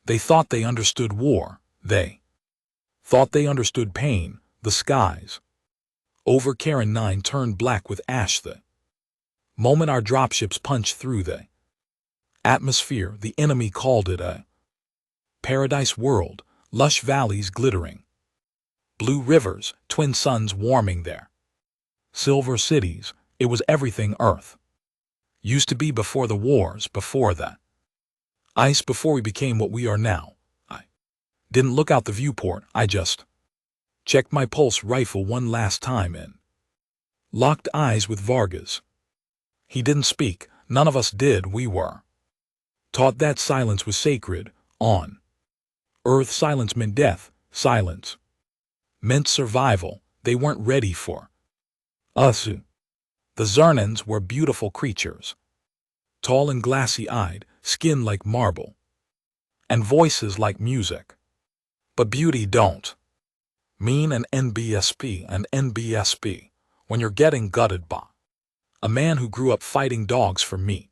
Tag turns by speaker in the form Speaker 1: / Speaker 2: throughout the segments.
Speaker 1: They thought they understood war. They thought they understood pain, the skies. Over Karen 9 turned black with ash the moment our dropships punched through the atmosphere. The enemy called it a paradise world, lush valleys glittering, blue rivers, twin suns warming there, silver cities. It was everything Earth used to be before the wars, before the ice, before we became what we are now. I didn't look out the viewport, I just checked my pulse rifle one last time and locked eyes with Vargas. He didn't speak, none of us did. We were taught that silence was sacred. On Earth, silence meant death, silence meant survival. They weren't ready for us. The Zernans were beautiful creatures, tall and glassy-eyed, skin like marble, and voices like music. But beauty don't mean an NBSP when you're getting gutted by a man who grew up fighting dogs for meat.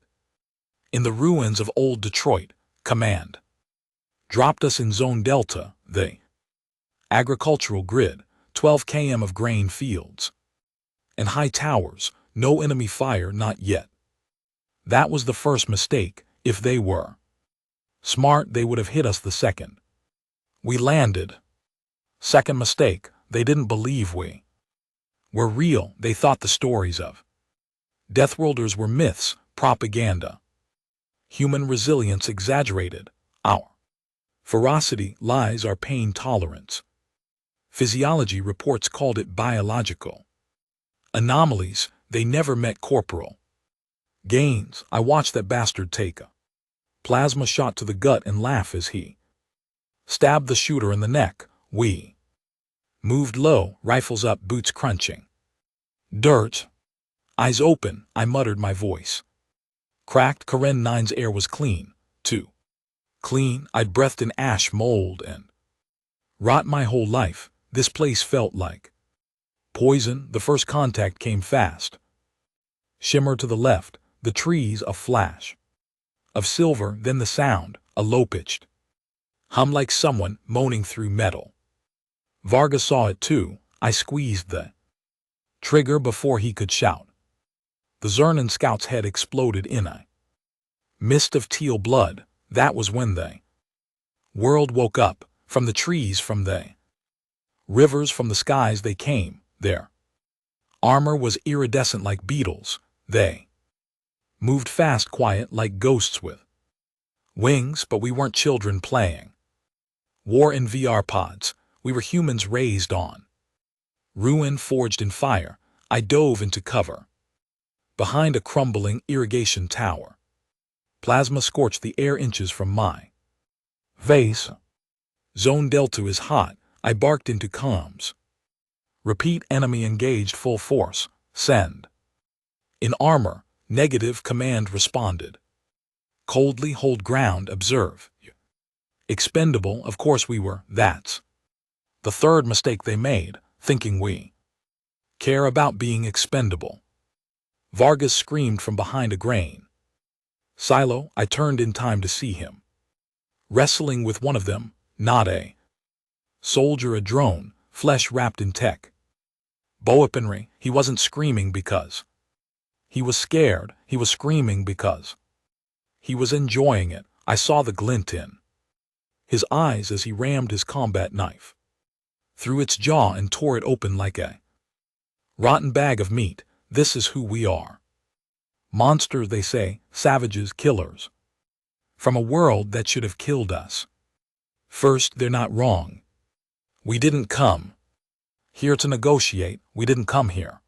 Speaker 1: In the ruins of old Detroit, Command dropped us in Zone Delta, the agricultural grid, 12 km of grain fields and high towers, no enemy fire, not yet. That was the first mistake. If they were smart, they would have hit us the second we landed. Second mistake, they didn't believe we were real. They thought the stories of Deathworlders were myths, propaganda. Human resilience exaggerated. Our ferocity, lies, our pain tolerance. Physiology reports called it biological anomalies. They never met corporal gains. I watched that bastard take a plasma shot to the gut and laugh as he stabbed the shooter in the neck. We moved low, rifles up, boots crunching dirt. Eyes open, I muttered, my voice cracked. Karen 9's air was clean, too clean. I'd breathed in ash, mold, and rot my whole life. This place felt like poison. The first contact came fast. Shimmer to the left, the trees, a flash of silver, then the sound, a low-pitched hum like someone moaning through metal. Vargas saw it too. I squeezed the trigger before he could shout. The Zernan scout's head exploded in a mist of teal blood. That was when the world woke up. From the trees, from the rivers, from the skies they came. Their armor was iridescent like beetles. They moved fast, quiet like ghosts with wings, but we weren't children playing war in VR pods. We were humans raised on ruin, forged in fire. I dove into cover behind a crumbling irrigation tower. Plasma scorched the air inches from my face. Zone Delta is hot. I barked into comms. Repeat, enemy engaged, full force. Send. In armor. Negative. Command responded coldly. Hold ground. Observe. Expendable. Of course we were. That's the third mistake they made, thinking we care about being expendable. Vargas screamed from behind a grain silo. I turned in time to see him wrestling with one of them, not a soldier, a drone, flesh wrapped in tech weaponry. He wasn't screaming because he was scared. He was screaming because he was enjoying it. I saw the glint in his eyes as he rammed his combat knife through its jaw and tore it open like a rotten bag of meat. This is who we are. Monsters, they say, savages, killers. From a world that should have killed us. First, they're not wrong. We didn't come here to negotiate. We didn't come here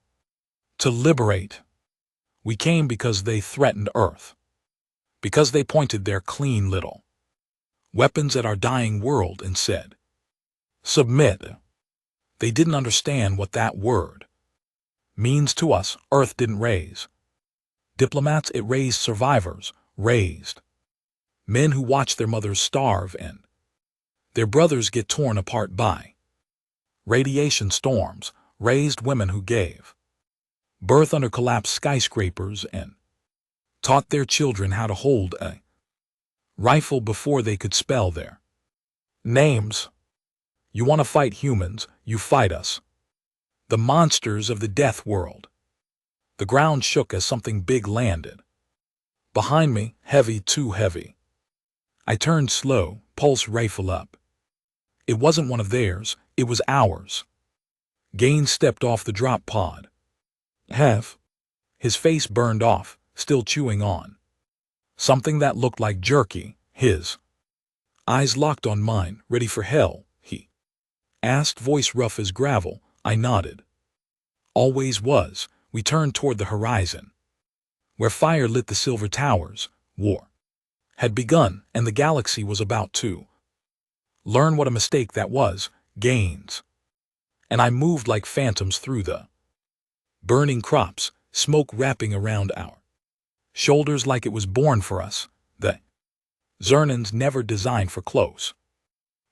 Speaker 1: to liberate. We came because they threatened Earth. Because they pointed their clean little weapons at our dying world and said, submit. They didn't understand what that word means to us. Earth didn't raise diplomats, it raised survivors, raised men who watched their mothers starve and their brothers get torn apart by radiation storms, raised women who gave birth under collapsed skyscrapers and taught their children how to hold a Rifle before they could spell their names. You want to fight humans, you fight us. The monsters of the Deathworld. The ground shook as something big landed. Behind me, heavy, too heavy. I turned slow, pulse rifle up. It wasn't one of theirs, it was ours. Gaines stepped off the drop pod. Have. His face burned off, still chewing on something that looked like jerky. His eyes locked on mine, ready for hell, he asked, voice rough as gravel. I nodded. Always was. We turned toward the horizon, where fire lit the silver towers. War had begun, and the galaxy was about to learn what a mistake that was. Gaines and I moved like phantoms through the burning crops, smoke wrapping around our shoulders like it was born for us. The Zernans never designed for close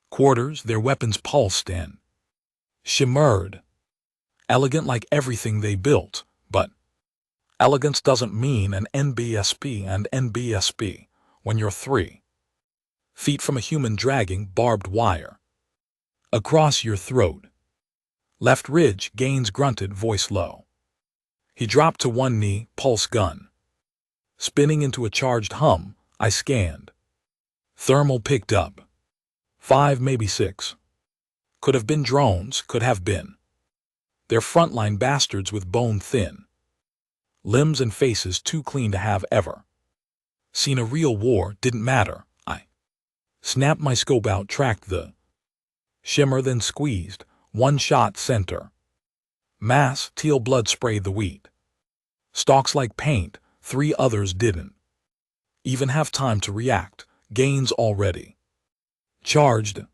Speaker 1: quarters. Their weapons pulsed and shimmered, elegant like everything they built. But elegance doesn't mean an NBSP and NBSP when you're 3 feet from a human dragging barbed wire across your throat. Left ridge, Gaines grunted, voice low. He dropped to one knee, pulse gun spinning into a charged hum. I scanned. Thermal picked up. 5, maybe 6. Could have been drones, could have been. They're frontline bastards with bone-thin limbs and faces too clean to have ever seen a real war. Didn't matter. I snapped my scope out, tracked the shimmer, then squeezed. One shot center mass. Teal blood sprayed the wheat stalks like paint. 3 others didn't even have time to react. Gaines already charged.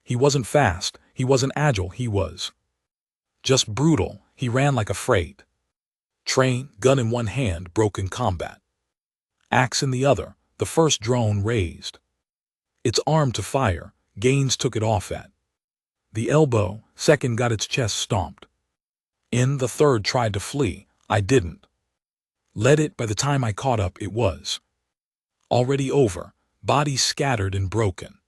Speaker 1: He wasn't fast, he wasn't agile, he was just brutal. He ran like a freight train, gun in one hand, broken combat axe in the other. The first drone raised its arm to fire. Gaines took it off at the elbow. Second got its chest stomped in. The third tried to flee. I didn't let it. By the time I caught up, it was already over. Bodies scattered and broken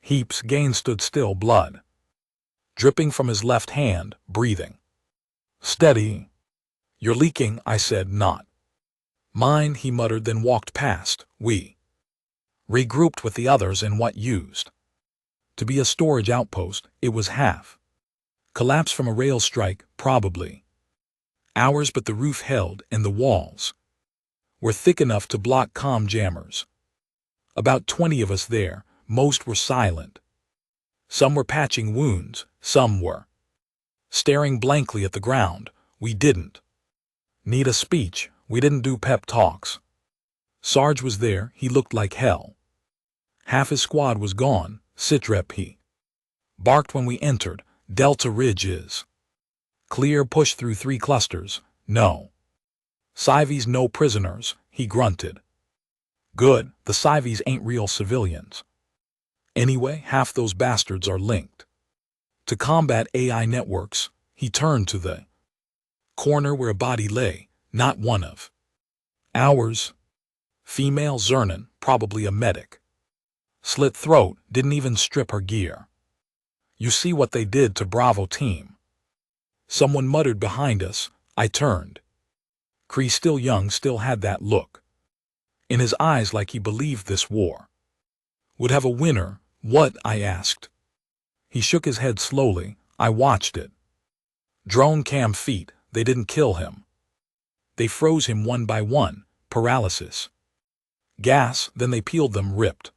Speaker 1: heaps. Gaines stood still, blood dripping from his left hand, breathing steady. You're leaking, I said. Not mine, he muttered, then walked past. We regrouped with the others in what used to be a storage outpost. It was half collapsed from a rail strike, probably ours, but the roof held and the walls were thick enough to block comm jammers. About 20 of us there. Most were silent. Some were patching wounds, some were staring blankly at the ground. We didn't need a speech, we didn't do pep talks. Sarge was there, he looked like hell. Half his squad was gone. Sitrep, he barked when we entered. Delta Ridge is clear. Push through 3 clusters. No civies, no prisoners, he grunted. Good, the civies ain't real civilians. Anyway, half those bastards are linked to combat AI networks. He turned to the corner where a body lay, not one of ours. Female Zernan, probably a medic. Slit throat, didn't even strip her gear. You see what they did to Bravo team? Someone muttered behind us. I turned. Cree, still young, still had that look in his eyes like he believed this war would have a winner. What? I asked. He shook his head slowly. I watched it. Drone cam feet. They didn't kill him. They froze him one by one. Paralysis. Gas, then they peeled them, ripped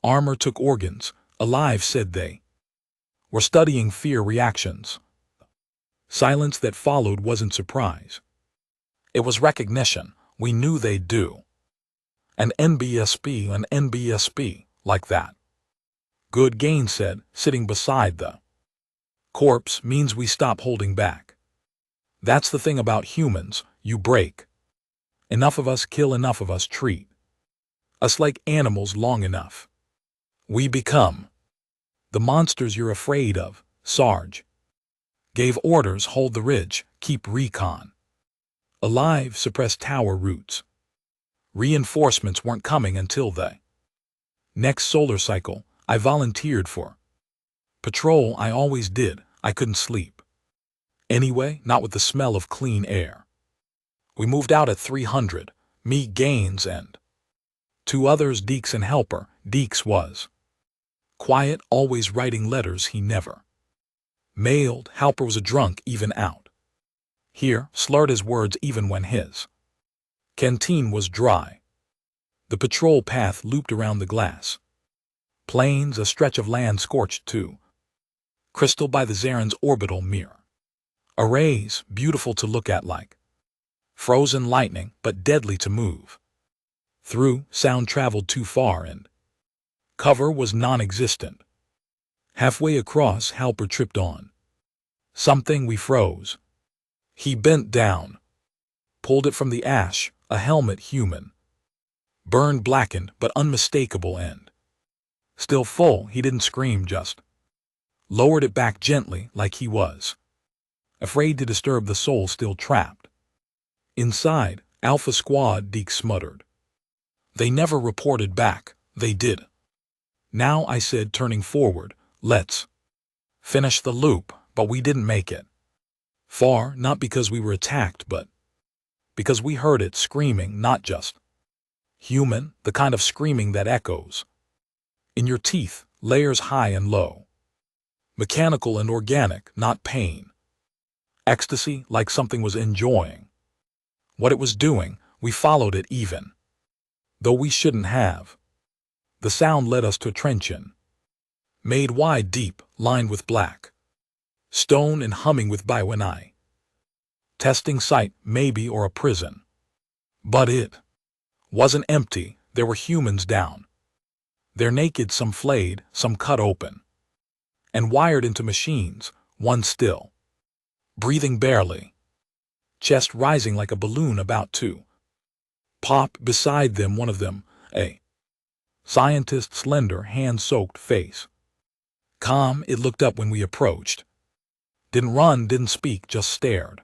Speaker 1: armor, took organs. Alive, said they were studying fear reactions. Silence that followed wasn't surprise. It was recognition. We knew they'd do an NBSP like that. Good, Gaines said, sitting beside the corpse. Means we stop holding back. That's the thing about humans. You break enough of us, kill enough of us, treat us like animals long enough, we become the monsters you're afraid of. Sarge gave orders. Hold the ridge, keep recon alive, suppress tower routes. Reinforcements weren't coming until the Next solar cycle, I volunteered for patrol. I always did. I couldn't sleep. Anyway, not with the smell of clean air. We moved out at 300, me, Gaines, and two others, Deeks and Helper. Deeks was quiet, always writing letters he never mailed. Helper was a drunk, even out here, slurred his words even when his canteen was dry. The patrol path looped around the glass plains, a stretch of land scorched to crystal by the Zaren's orbital mirror. Arrays, beautiful to look at like frozen lightning, but deadly to move through. Sound traveled too far and cover was non-existent. Halfway across, Halper tripped on something. We froze. He bent down, pulled it from the ash, a helmet, human, burned, blackened, but unmistakable, and still full. He didn't scream, just lowered it back gently, like he was afraid to disturb the soul still trapped inside. Alpha Squad, Deke smuttered. They never reported back. They did. Now, I said, turning forward, let's finish the loop. But we didn't make it far, not because we were attacked, but because we heard it screaming, not just human, the kind of screaming that echoes in your teeth, layers high and low, mechanical and organic, not pain. Ecstasy, like something was enjoying what it was doing. We followed it even though we shouldn't have. The sound led us to a trench-in, made wide, deep, lined with black stone and humming with by when I testing site, maybe, or a prison. But it wasn't empty. There were humans down there, naked, some flayed, some cut open and wired into machines, one still breathing barely, chest rising like a balloon about to pop. Beside them, one of them, a scientist, slender, hand-soaked face calm. It looked up when we approached. Didn't run, didn't speak, just stared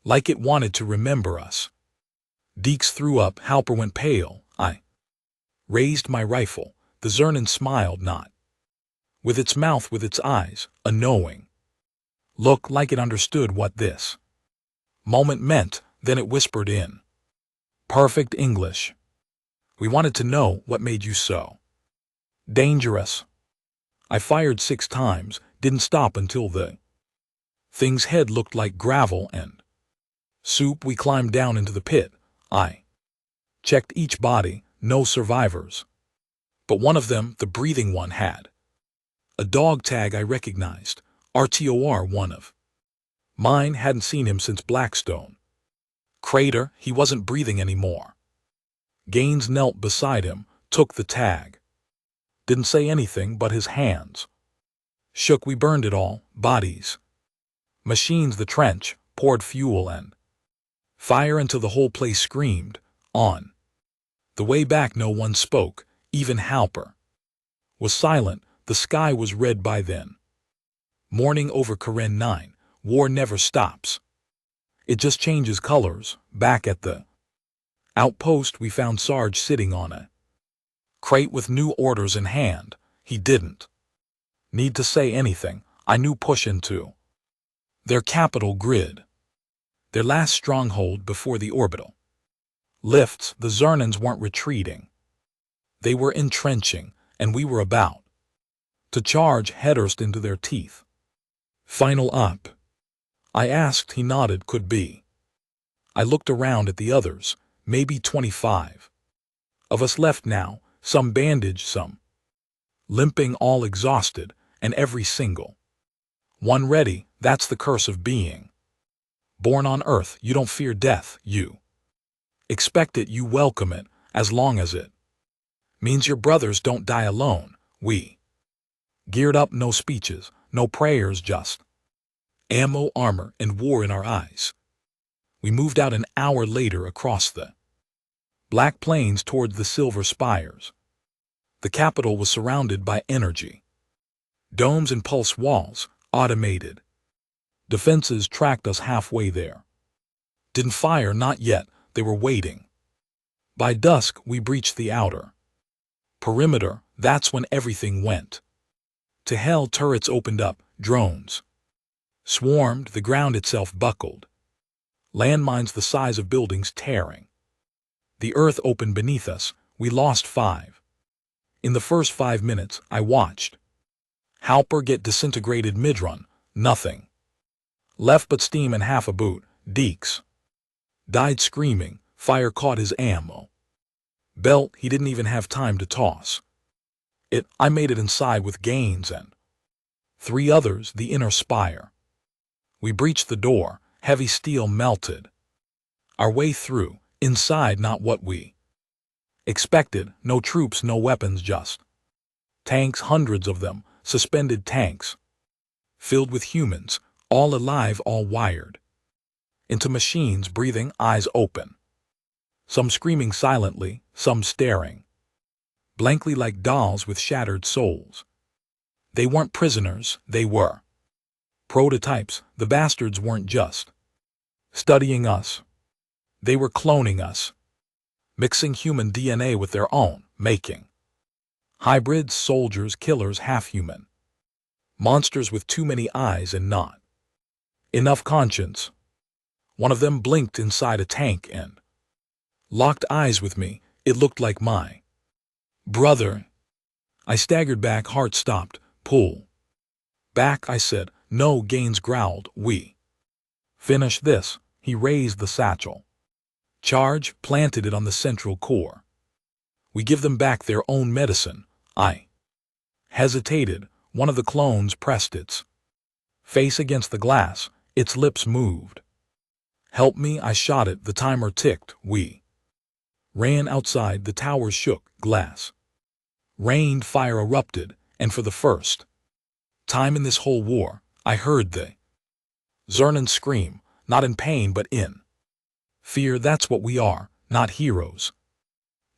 Speaker 1: like it wanted to remember us. Deeks threw up. Halper went pale. I raised my rifle. The Zernan smiled, not with its mouth, with its eyes, a knowing look, like it understood what this moment meant. Then it whispered in perfect English, we wanted to know what made you so dangerous. I fired 6 times, didn't stop until the thing's head looked like gravel and soup. We climbed down into the pit. I checked each body, no survivors. But one of them, the breathing one, had a dog tag I recognized. RTOR, one of mine. Hadn't seen him since Blackstone Crater. He wasn't breathing anymore. Gaines knelt beside him, took the tag. Didn't say anything, but his hands shook. We burned it all, bodies, machines, the trench, poured fuel and fire until the whole place screamed. On the way back, no one spoke. Even Halper was silent. The sky was red by then. Morning over Karen 9. War never stops. It just changes colors. Back at the outpost, we found Sarge sitting on a crate with new orders in hand. He didn't need to say anything. I knew, push into their capital grid, their last stronghold before the orbital lifts. The Zernans weren't retreating. They were entrenching, and we were about to charge headfirst into their teeth. Final up, I asked. He nodded. Could be. I looked around at the others. Maybe 25 of us left now, some bandaged, some limping, all exhausted, and every single one ready. That's the curse of being born on Earth. You don't fear death. You expect it. You welcome it, as long as it means your brothers don't die alone. We geared up. No speeches, no prayers, just ammo, armor, and war in our eyes. We moved out an hour later across the black plains towards the silver spires. The capital was surrounded by energy domes and pulse walls. Automated defenses tracked us halfway there. Didn't fire, not yet. They were waiting. By dusk, we breached the outer Perimeter, that's when everything went to hell. Turrets opened up, drones swarmed, the ground itself buckled. Landmines the size of buildings tearing. The earth opened beneath us. We lost 5. In the first 5 minutes, I watched Halper get disintegrated mid-run. Nothing left but steam and half a boot. Deeks died screaming. Fire caught his ammo belt. He didn't even have time to toss it. I made it inside with Gaines and 3 others, the inner spire. We breached the door. Heavy steel melted our way through. Inside, not what we expected. No troops, no weapons, just tanks, hundreds of them, suspended tanks, filled with humans, all alive, all wired into machines, breathing, eyes open. Some screaming silently, some staring blankly like dolls with shattered souls. They weren't prisoners, they were prototypes. The bastards weren't just studying us. They were cloning us, mixing human DNA with their own, making hybrids, soldiers, killers, half-human monsters with too many eyes and not enough conscience. One of them blinked inside a tank and locked eyes with me. It looked like my brother. I staggered back, heart stopped. Pull back, I said. No, Gaines growled. We finish this. He raised the satchel. Charge, planted it on the central core. We give them back their own medicine. I hesitated. One of the clones pressed its face against the glass. Its lips moved. Help me, I shot it. The timer ticked. We ran outside. The towers shook. Glass rained. Fire erupted. And for the first time in this whole war, I heard the Zernan scream, not in pain but in fear. That's what we are, not heroes,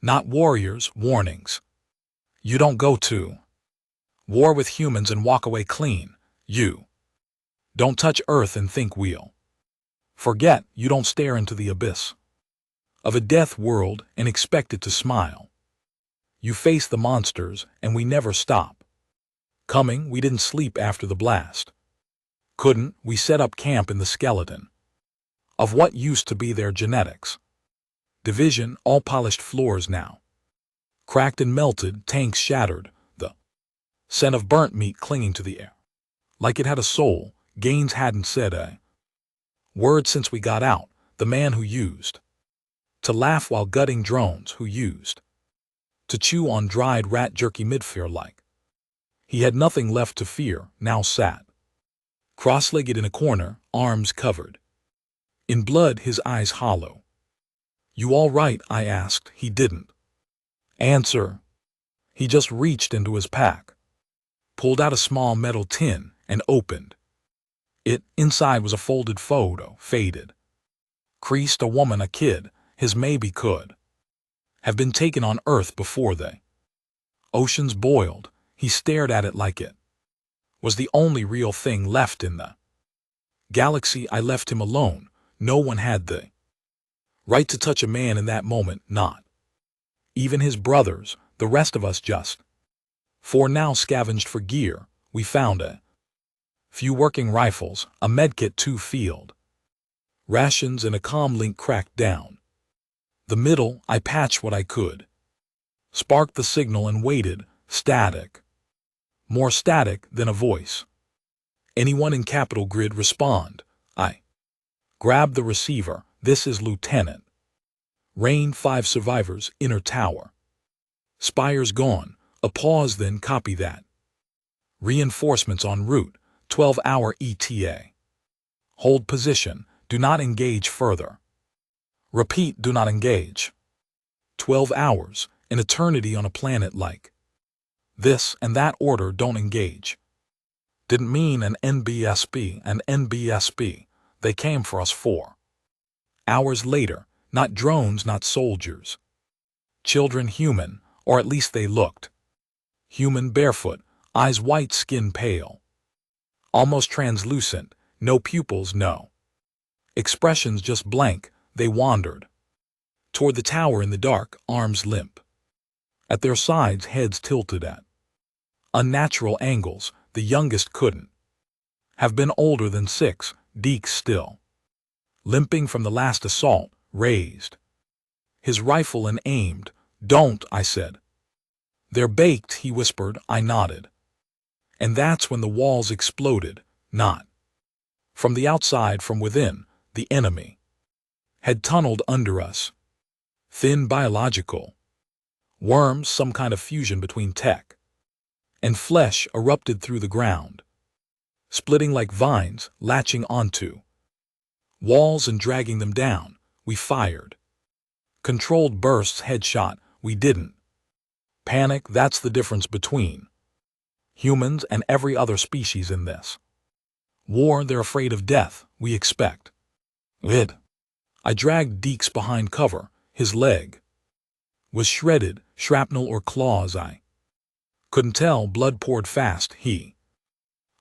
Speaker 1: not warriors. Warnings. You don't go to war with humans and walk away clean. You don't touch Earth and think we'll forget. You don't stare into the abyss of a death world and expect it to smile. You face the monsters, and we never stop coming. We didn't sleep after the blast. Couldn't. We set up camp in the skeleton of what used to be their genetics division. All polished floors now cracked and melted, tanks shattered, the scent of burnt meat clinging to the air like it had a soul. Gaines hadn't said a word since we got out. The man who used to laugh while gutting drones, who used to chew on dried rat jerky mid-fear like he had nothing left to fear, now sat cross-legged in a corner, arms covered in blood, his eyes hollow. You all right? I asked. He didn't answer. He just reached into his pack, pulled out a small metal tin, and opened it. Inside was a folded photo, faded, creased. A woman, a kid. His maybe could have been taken on Earth before the oceans boiled. He stared at it like it was the only real thing left in the galaxy. I left him alone. No one had the right to touch a man in that moment, not even his brothers. The rest of us just for now scavenged for gear. We found a few working rifles, a medkit, 2 field rations, and a comm link cracked down the middle. I patched what I could, sparked the signal, and waited. Static. More static than a voice. Anyone in Capital Grid respond? I grabbed the receiver. This is Lieutenant Rain. 5 survivors, inner tower. Spires gone. A pause, then copy that. Reinforcements en route. 12-hour ETA. Hold position. Do not engage further. Repeat, do not engage. 12 hours, an eternity on a planet like this, and that order, don't engage. Didn't mean an NBSB. They came for us 4 hours later. Not drones, not soldiers. Children, human, or at least they looked human, barefoot, eyes white, skin pale, almost translucent, no pupils, no expressions, just blank. They wandered toward the tower in the dark, arms limp. At their sides, heads tilted at unnatural angles. The youngest couldn't have been older than 6, Deke still, limping from the last assault, raised his rifle and aimed. "Don't," I said. "They're baked," he whispered. I nodded. And that's when the walls exploded, not from the outside, from within. The enemy had tunneled under us. Thin biological worms, some kind of fusion between tech and flesh, erupted through the ground, splitting like vines, latching onto walls and dragging them down. We fired. Controlled bursts, headshot. We didn't panic. That's the difference between humans and every other species in this war. They're afraid of death. We expect it. I dragged Deeks behind cover. His leg was shredded, shrapnel or claws. I couldn't tell. Blood poured fast. He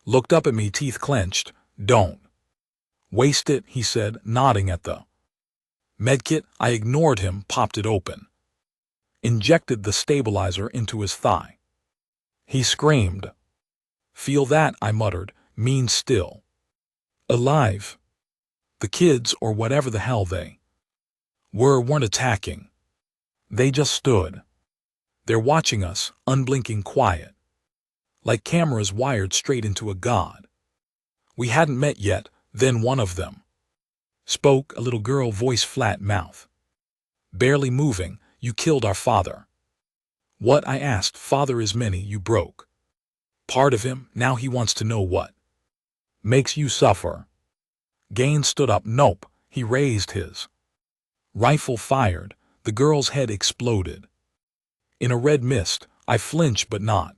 Speaker 1: looked up at me, teeth clenched. "Don't waste it," he said, nodding at the medkit. I ignored him, popped it open, injected the stabilizer into his thigh. He screamed. "Feel that?" I muttered. "Mean still alive." The kids, or whatever the hell they weren't attacking. They just stood there watching us, unblinking, quiet, like cameras wired straight into a god we hadn't met yet. Then one of them spoke, a little girl voice, flat mouth, barely moving. "You killed our father." "What?" I asked. "Father is many. You broke part of him. Now he wants to know what makes you suffer." Gaines stood up. "Nope." He raised his rifle, fired. The girl's head exploded in a red mist. I flinched, but not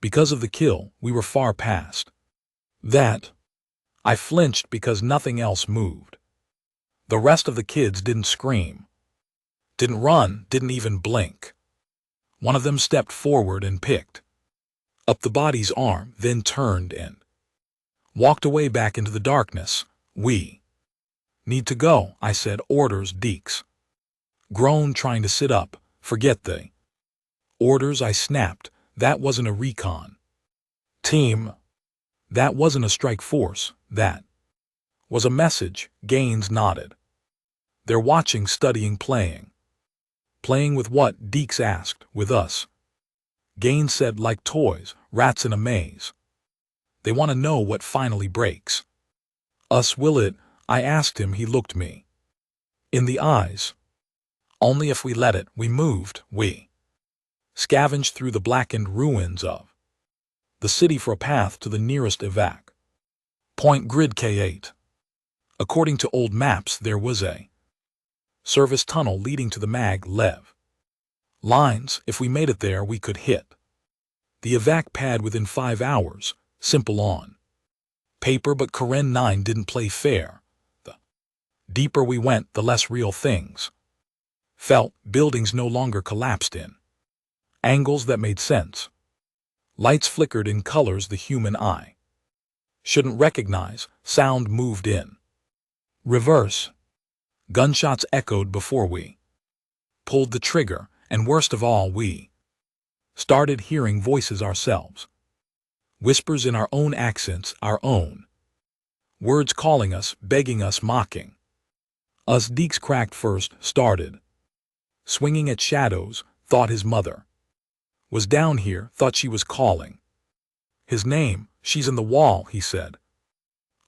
Speaker 1: because of the kill. We were far past that. I flinched because nothing else moved. The rest of the kids didn't scream, didn't run, didn't even blink. One of them stepped forward and picked up the body's arm, then turned and walked away back into the darkness. "We need to go," I said. "Orders." Deeks groaned, trying to sit up. "Forget the orders," I snapped. "That wasn't a recon team. That wasn't a strike force. That was a message." Gaines nodded. "They're watching, studying, playing." "Playing with what?" Deeks asked. "With us." Gaines said. "Like toys, rats in a maze. They want to know what finally breaks us." "Will it?" I asked him. He looked me in the eyes. "Only if we let it." We moved. We scavenged through the blackened ruins of the city for a path to the nearest evac point. Grid K8. According to old maps, there was a service tunnel leading to the mag-lev lines. If we made it there, we could hit the evac pad within 5 hours. Simple on paper, but Karen 9 didn't play fair. The deeper we went, the less real things felt. Buildings no longer collapsed in angles that made sense. Lights flickered in colors the human eye shouldn't recognize. Sound moved in reverse. Gunshots echoed before we pulled the trigger, and worst of all, we started hearing voices ourselves. Whispers in our own accents, our own words, calling us, begging us, mocking us. Deeks cracked first, started swinging at shadows, thought his mother was down here, thought she was calling his name. "She's in the wall," he said,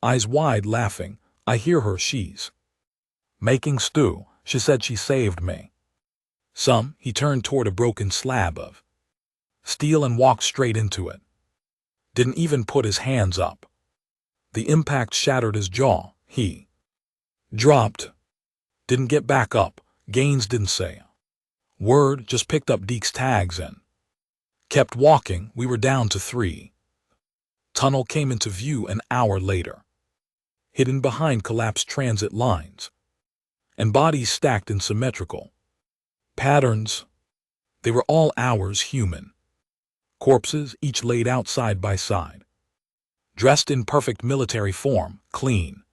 Speaker 1: eyes wide, laughing. "I hear her. She's making stew. She said she saved me." He turned toward a broken slab of steel and walked straight into it. Didn't even put his hands up. The impact shattered his jaw. He dropped. Didn't get back up. Gaines didn't say a word, just picked up Deke's tags and kept walking. We were down to 3. Tunnel came into view an hour later, hidden behind collapsed transit lines and bodies stacked in symmetrical patterns. They were all ours, human corpses, each laid out side by side, dressed in perfect military form, clean,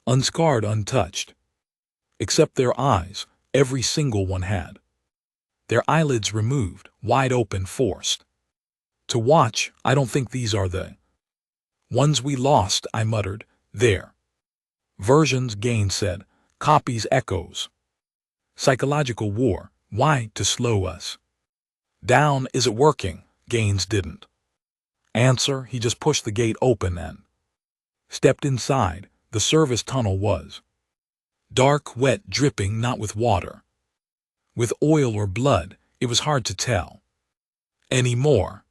Speaker 1: unscarred, untouched. Except their eyes, every single one had their eyelids removed, wide open, forced to watch. I don't think these are the ones we lost, I muttered. Their versions, Gaines said. Copies, echoes. Psychological war. Why? To slow us down. Is it working? Gaines didn't answer. He just pushed the gate open and stepped inside. The service tunnel was dark, wet, dripping, not with water, with oil or blood. It was hard to tell anymore.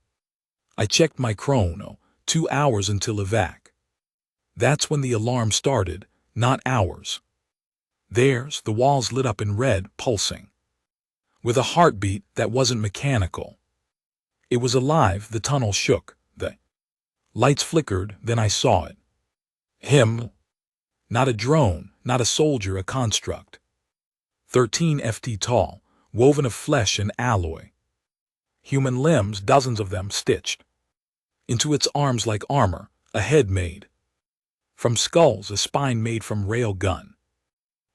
Speaker 1: I checked my chrono. 2 hours until evac. That's when the alarm started, not hours. There's the walls lit up in red, pulsing with a heartbeat that wasn't mechanical. It was alive. The tunnel shook. The lights flickered. Then I saw it. Him. Not a drone, not a soldier, a construct. 13 ft tall, woven of flesh and alloy. Human limbs, dozens of them stitched into its arms like armor, a head made from skulls, a spine made from rail gun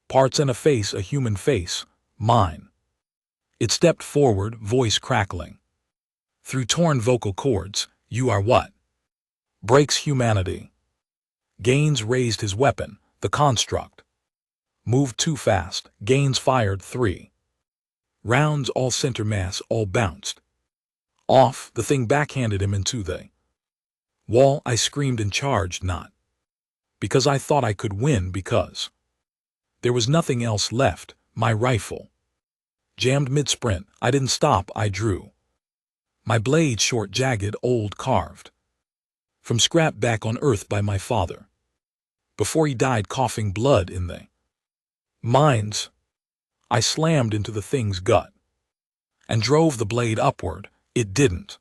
Speaker 1: parts, and a face, a human face, mine. It stepped forward, voice crackling through torn vocal cords. You are what breaks humanity. Gaines raised his weapon. The construct moved too fast. Gaines fired 3 rounds, all center mass, all bounced off. The thing backhanded him into the wall. I screamed and charged, not because I thought I could win, because there was nothing else left. My rifle jammed mid-sprint. I didn't stop. I drew my blade, short, jagged, old, carved from scrap back on Earth by my father before he died, coughing blood in the mines. I slammed into the thing's gut and drove the blade upward. It didn't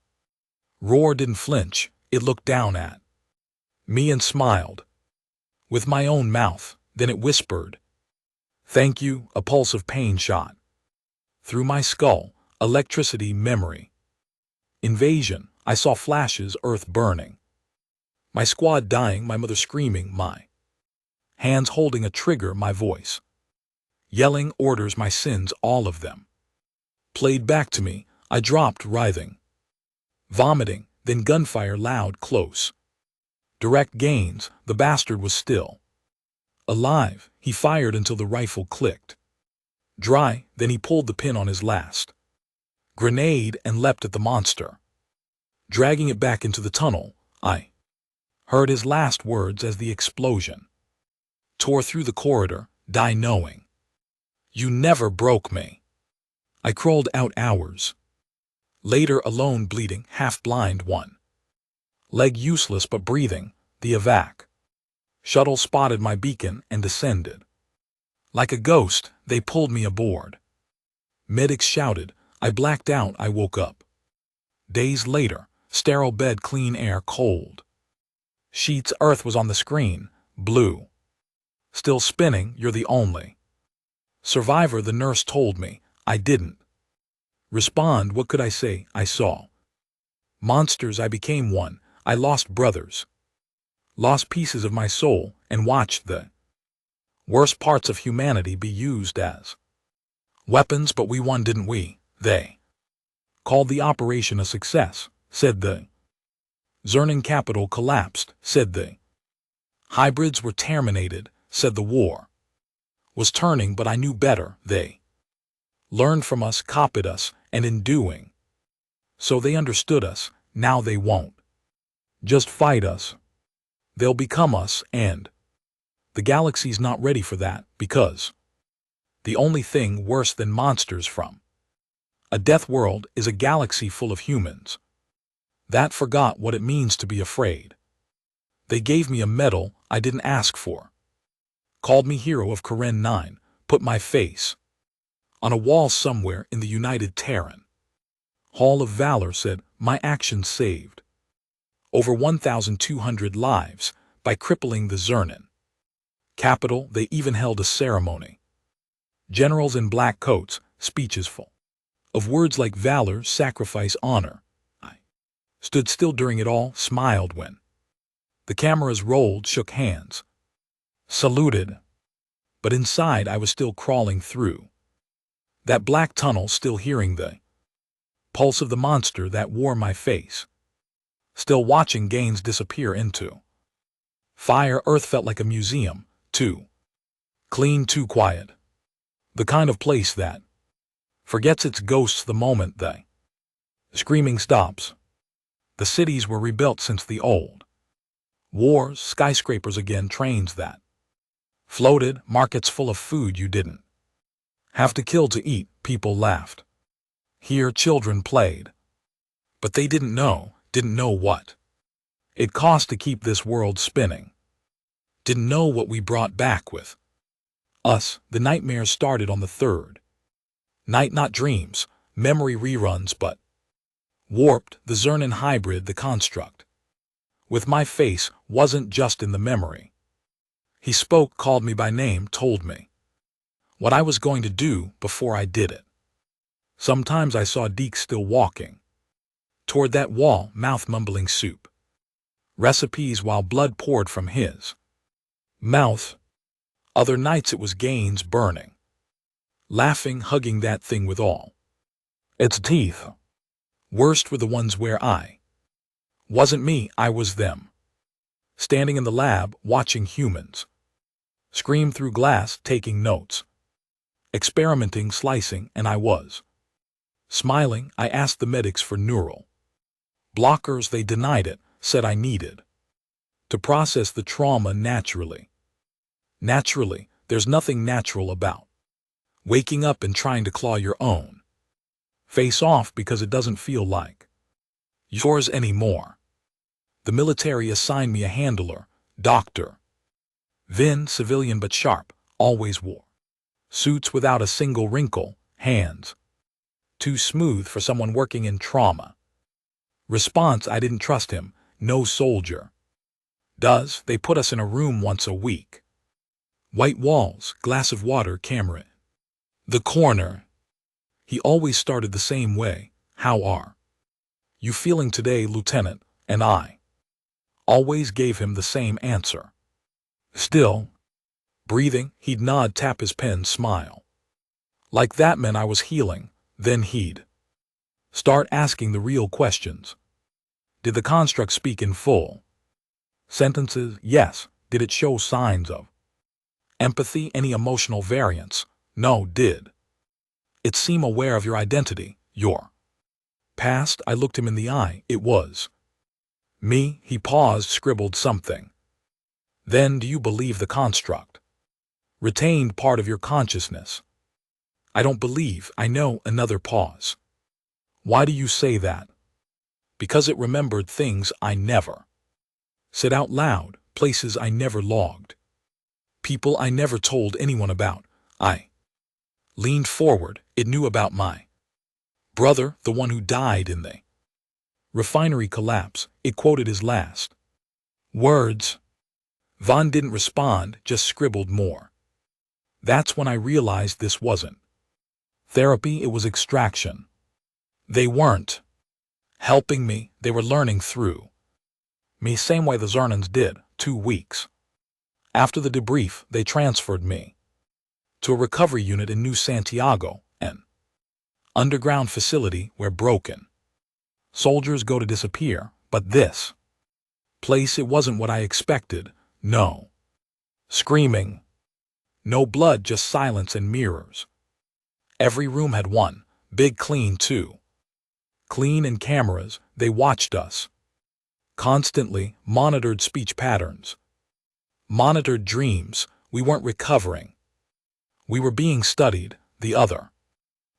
Speaker 1: roar, didn't flinch. It looked down at me and smiled with my own mouth. Then it whispered, "Thank you." A pulse of pain shot through my skull. Electricity, memory, invasion. I saw flashes, Earth burning, my squad dying, my mother screaming, my hands holding a trigger, my voice yelling orders, my sins, all of them played back to me. I dropped, writhing, vomiting. Then gunfire, loud, close, direct. Gaines, the bastard, was still alive. He fired until the rifle clicked dry. Then he pulled the pin on his last grenade and leapt at the monster, dragging it back into the tunnel. I heard his last words as the explosion tore through the corridor. Die knowing you never broke me. I crawled out hours later, alone, bleeding, half blind, one leg useless but breathing. The evac shuttle spotted my beacon and descended. Like a ghost, they pulled me aboard. Medics shouted. I blacked out. I woke up days later. Sterile bed, clean air, cold sheets. Earth was on the screen, blue, still spinning. You're the only survivor, the nurse told me. I didn't respond. What could I say? I saw monsters. I became one. I lost brothers, lost pieces of my soul, and watched the worst parts of humanity be used as weapons. But we won, didn't we? They called the operation a success, said the Zernan capital collapsed, said the hybrids were terminated, said the war was turning. But I knew better. They learned from us, copied us, and in doing so they understood us. Now they won't just fight us. They'll become us, and the galaxy's not ready for that, because the only thing worse than monsters from a death world is a galaxy full of humans that forgot what it means to be afraid. They gave me a medal I didn't ask for, called me hero of Karen 9, put my face on a wall somewhere in the United Terran Hall of Valor, said my actions saved over 1,200 lives by crippling the Zernan capital. They even held a ceremony. Generals in black coats, speeches full of words like valor, sacrifice, honor. I stood still during it all, smiled when the cameras rolled, shook hands, saluted. But inside I was still crawling through That black tunnel, still hearing the pulse of the monster that wore my face. Still watching Gaines disappear into fire. Earth felt like a museum, too clean, too quiet. The kind of place that forgets its ghosts the moment the screaming stops. The cities were rebuilt since the old wars, skyscrapers again, trains that floated, markets full of food you didn't have to kill to eat. People laughed. Here children played. But they didn't know what it cost to keep this world spinning. Didn't know what we brought back with us. The nightmares started on the third night, not dreams, memory reruns, but warped, the Zernan hybrid, the construct. With my face wasn't just in the memory. He spoke, called me by name, told me what I was going to do before I did it. Sometimes I saw Deke still walking toward that wall, mouth mumbling soup recipes while blood poured from his mouth. Other nights it was Gaines burning, laughing, hugging that thing with all its teeth. Worst were the ones where I wasn't me, I was them. Standing in the lab, watching humans scream through glass, taking notes, experimenting, slicing, and I was smiling. I asked the medics for neural blockers. They denied it, said I needed to process the trauma naturally. Naturally, there's nothing natural about waking up and trying to claw your own face off because it doesn't feel like yours anymore. The military assigned me a handler, Dr. Vin, civilian but sharp, always wore suits without a single wrinkle, hands too smooth for someone working in trauma. Response: I didn't trust him. No soldier does. They put us in a room once a week. White walls, glass of water, camera in the corner. He always started the same way. How are you feeling today, Lieutenant? And I always gave him the same answer. Still breathing. He'd nod, tap his pen, smile. Like that meant I was healing. Then he'd start asking the real questions. Did the construct speak in full sentences? Yes. Did it show signs of empathy? Any emotional variance? No. Did it seem aware of your identity, your past? I looked him in the eye. It was me. He paused, scribbled something. Then, do you believe the construct retained part of your consciousness? I don't believe. I know. Another pause. Why do you say that? Because it remembered things I never said out loud, places I never logged, people I never told anyone about. I leaned forward. It knew about my brother, the one who died in the refinery collapse. It quoted his last words. Vaughn didn't respond, just scribbled more. That's when I realized this wasn't therapy, it was extraction. They weren't helping me, they were learning through me, same way the Zernans did. 2 weeks after the debrief, they transferred me to a recovery unit in New Santiago, an underground facility where broken soldiers go to disappear. But this place, it wasn't what I expected. No screaming, no blood, just silence and mirrors. Every room had one, big, clean too. Clean, and cameras. They watched us constantly, monitored speech patterns, monitored dreams. We weren't recovering. We were being studied. The other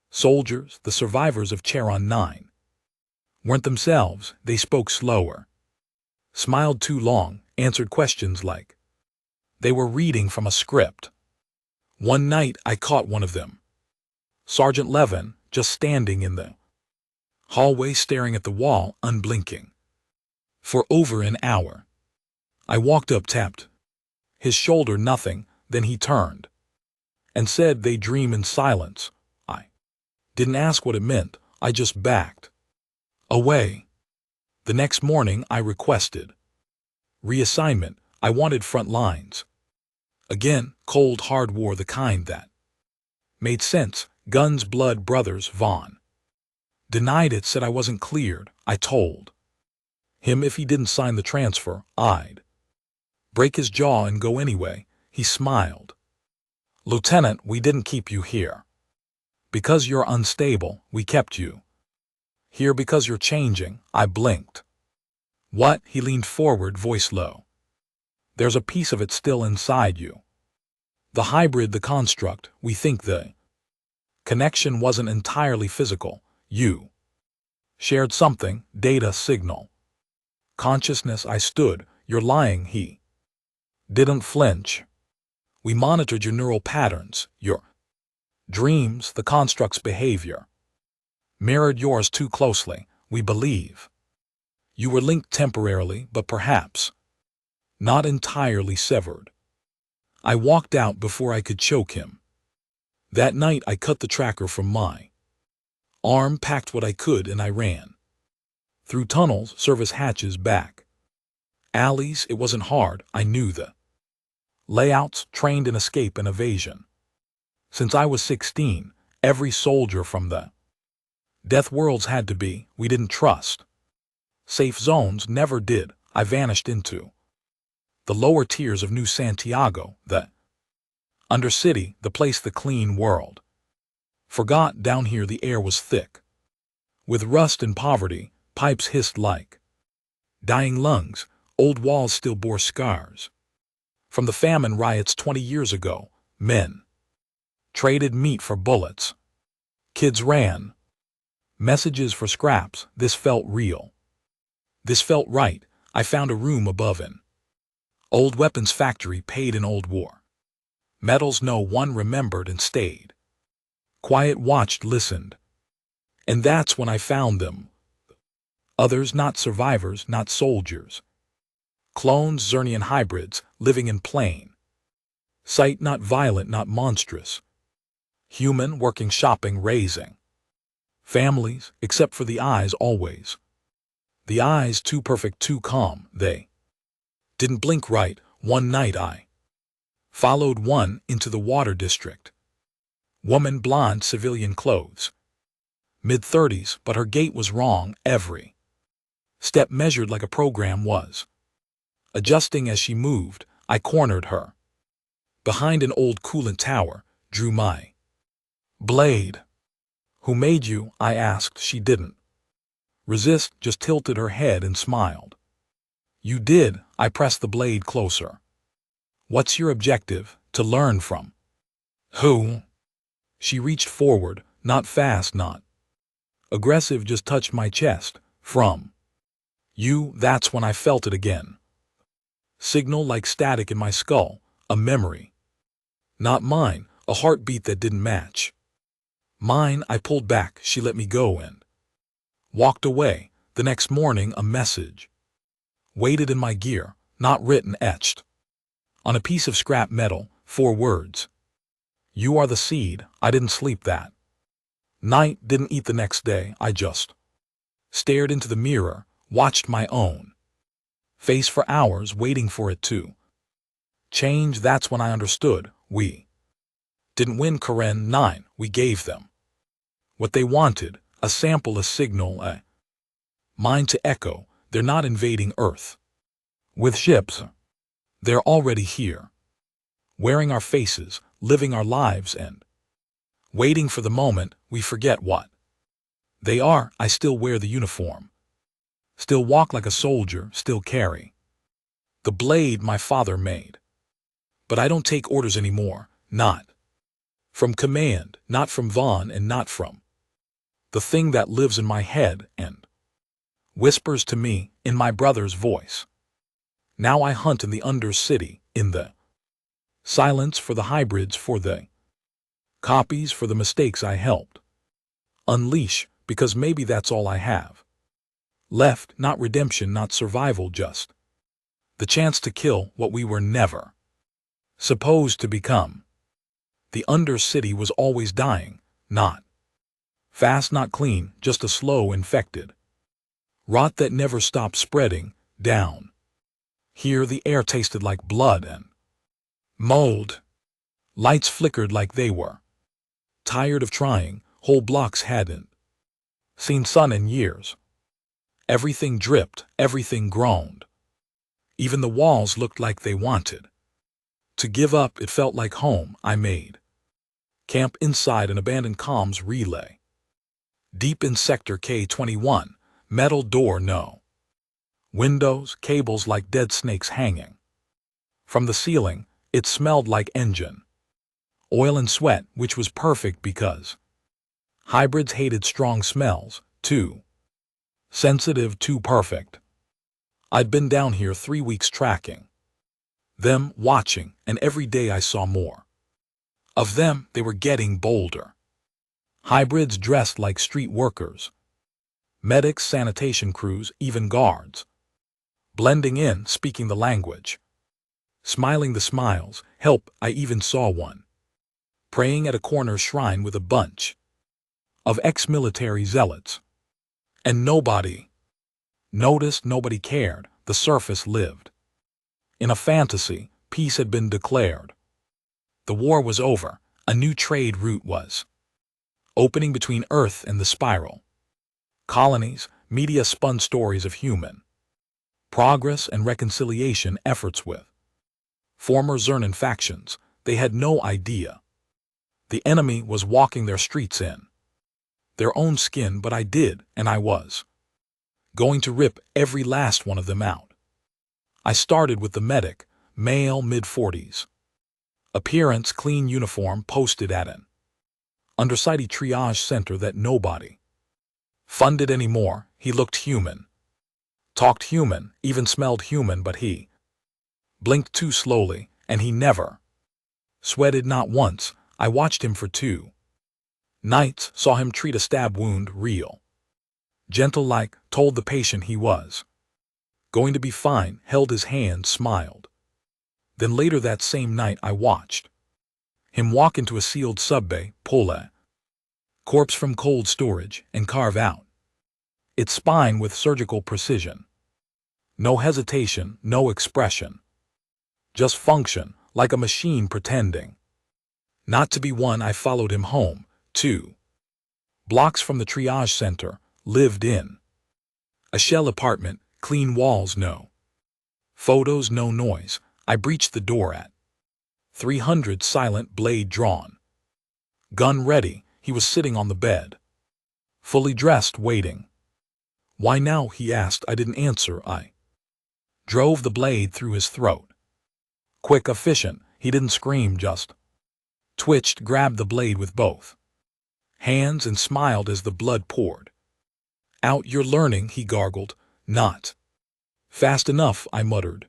Speaker 1: soldiers, the survivors of Charon 9, weren't themselves. They spoke slower, smiled too long, answered questions like they were reading from a script. One night I caught one of them, Sergeant Levin, just standing in the hallway staring at the wall, unblinking, for over an hour. I walked up, tapped his shoulder, nothing. Then he turned and said, "They dream in silence." I didn't ask what it meant. I just backed away. The next morning I requested reassignment. I wanted front lines. Again, cold, hard war, the kind that made sense. Guns, blood, brothers, Vaughn. Denied it, said I wasn't cleared. I told him if he didn't sign the transfer, I'd break his jaw and go anyway. He smiled. Lieutenant, we didn't keep you here because you're unstable. We kept you here because you're changing. I blinked. What? He leaned forward, voice low. There's a piece of it still inside you. The hybrid, the construct. We think the connection wasn't entirely physical. You shared something, data, signal. Consciousness. I stood. You're lying. He didn't flinch. We monitored your neural patterns, your dreams, the construct's behavior. Mirrored yours too closely. We believe you were linked temporarily, but perhaps not entirely severed. I walked out before I could choke him. That night I cut the tracker from my arm, packed what I could, and I ran. Through tunnels, service hatches, back alleys. It wasn't hard. I knew the layouts, trained in escape and evasion. Since I was 16, every soldier from the Deathworlds had to be. We didn't trust safe zones, never did. I vanished into the lower tiers of New Santiago, the Undercity, the place, the clean world. Forgot down here the air was thick with rust and poverty. Pipes hissed like dying lungs. Old walls still bore scars from the famine riots 20 years ago. Men traded meat for bullets. Kids ran messages for scraps. This felt real. This felt right. I found a room above an old weapons factory, paid in old war metals. No one remembered and stayed quiet, watched, listened. And that's when I found them. Others, not survivors, not soldiers. Clones, Zernian hybrids, living in plain sight, not violent, not monstrous. Human, working, shopping, raising families, except for the eyes, always. The eyes, too perfect, too calm. They didn't blink right. One night I followed one into the water district. Woman, blonde, civilian clothes. Mid-30s, but her gait was wrong. Every step measured like a program was adjusting as she moved. I cornered her behind an old coolant tower, drew my blade. Who made you? I asked. She didn't resist, just tilted her head and smiled. You did. I pressed the blade closer. What's your objective? To learn from who? She reached forward, not fast, not aggressive, just touched my chest. From you. That's when I felt it again. Signal like static in my skull, a memory. Not mine, a heartbeat that didn't match mine. I pulled back. She let me go and walked away. The next morning, a message waited in my gear, not written, etched on a piece of scrap metal. 4 words. You are the seed. I didn't sleep that night, didn't eat the next day. I just stared into the mirror, watched my own face for hours, waiting for it to change. That's when I understood. We didn't win, Karen. 9. We gave them what they wanted, a sample, a signal, a mind to echo. They're not invading Earth with ships. They're already here, wearing our faces, living our lives, and waiting for the moment we forget what they are. I still wear the uniform, still walk like a soldier, still carry the blade my father made. But I don't take orders anymore, not from command, not from Vaughn, and not from the thing that lives in my head and whispers to me in my brother's voice. Now I hunt in the Undercity, in the silence, for the hybrids, for the copies, for the mistakes I helped unleash, because maybe that's all I have left. Not redemption, not survival, just the chance to kill what we were never supposed to become. The Undercity was always dying, not fast, not clean, just a slow, infected rot that never stopped spreading. Down here the air tasted like blood and mold. Lights flickered like they were Tired of trying, whole blocks hadn't seen sun in years. Everything dripped, everything groaned. Even the walls looked like they wanted to give up. It felt like home. I made camp inside an abandoned comms relay. Deep in Sector K-21, metal door no windows, cables like dead snakes hanging from the ceiling. It smelled like engine oil and sweat, which was perfect because hybrids hated strong smells, too sensitive, too perfect. I'd been down here 3 weeks tracking them, watching, and every day I saw more of them. They were getting bolder. Hybrids dressed like street workers, medics, sanitation crews, even guards, blending in, speaking the language, smiling the smiles. Help, I even saw one praying at a corner shrine with a bunch of ex-military zealots. And nobody noticed, nobody cared. The surface lived in a fantasy. Peace had been declared. The war was over. A new trade route was opening between Earth and the spiral. Colonies, media spun stories of human progress and reconciliation efforts with former Zernan factions. They had no idea the enemy was walking their streets in their own skin, but I did, and I was going to rip every last one of them out. I started with the medic, male, mid-40s. Appearance, clean uniform, posted at an undersized triage center that nobody funded anymore. He looked human, talked human, even smelled human, but he blinked too slowly, and he never sweated, not once. I watched him for 2 nights, saw him treat a stab wound real gentle, like, told the patient he was going to be fine, held his hand, smiled. Then later that same night I watched him walk into a sealed subbay, pull a corpse from cold storage, and carve out its spine with surgical precision. No hesitation, no expression. Just function, like a machine pretending not to be one. I followed him home, 2 blocks from the triage center, lived in a shell apartment, clean walls, no photos, no noise. I breached the door at 300, silent, blade drawn, gun ready. He was sitting on the bed, fully dressed, waiting. Why now, he asked. I didn't answer. I drove the blade through his throat. Quick, efficient. He didn't scream, just twitched, grabbed the blade with both hands, and smiled as the blood poured out. You're learning, he gargled. Not fast enough, I muttered.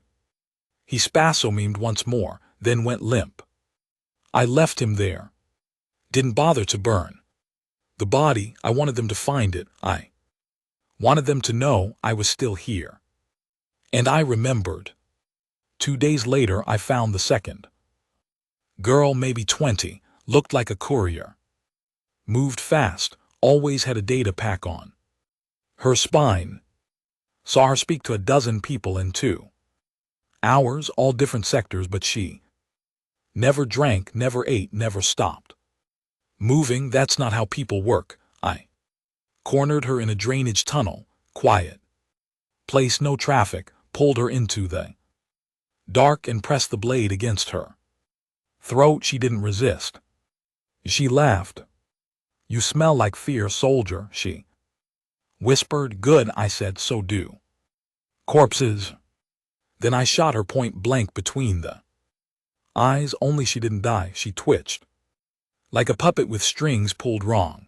Speaker 1: He spasmomed once more, then went limp. I left him there. Didn't bother to burn the body. I wanted them to find it. I wanted them to know I was still here. And I remembered. 2 days later I found the second girl, maybe 20, looked like a courier. Moved fast, always had a data pack on her spine. Saw her speak to a dozen people in 2 hours, all different sectors, but she never drank, never ate, never stopped moving. That's not how people work. I cornered her in a drainage tunnel, quiet place, no traffic, pulled her into the dark and pressed the blade against her throat. She didn't resist. She laughed. You smell like fear, soldier, she whispered. Good, I said, so do corpses. Then I shot her point blank between the eyes. Only she didn't die. She twitched like a puppet with strings pulled wrong.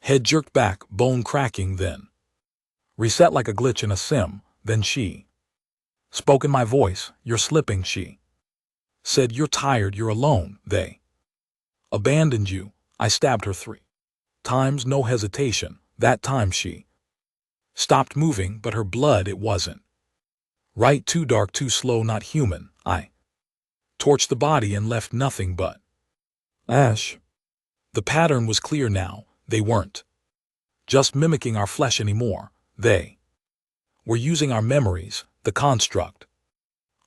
Speaker 1: Head jerked back, bone cracking, then reset like a glitch in a sim. Then she spoke in my voice. You're slipping, she said. You're tired, you're alone. They abandoned you. I stabbed her 3 times, no hesitation. That time she stopped moving, but her blood, it wasn't right. Too dark, too slow, not human. I torched the body and left nothing but ash. The pattern was clear now. They weren't just mimicking our flesh anymore. They were using our memories, the construct.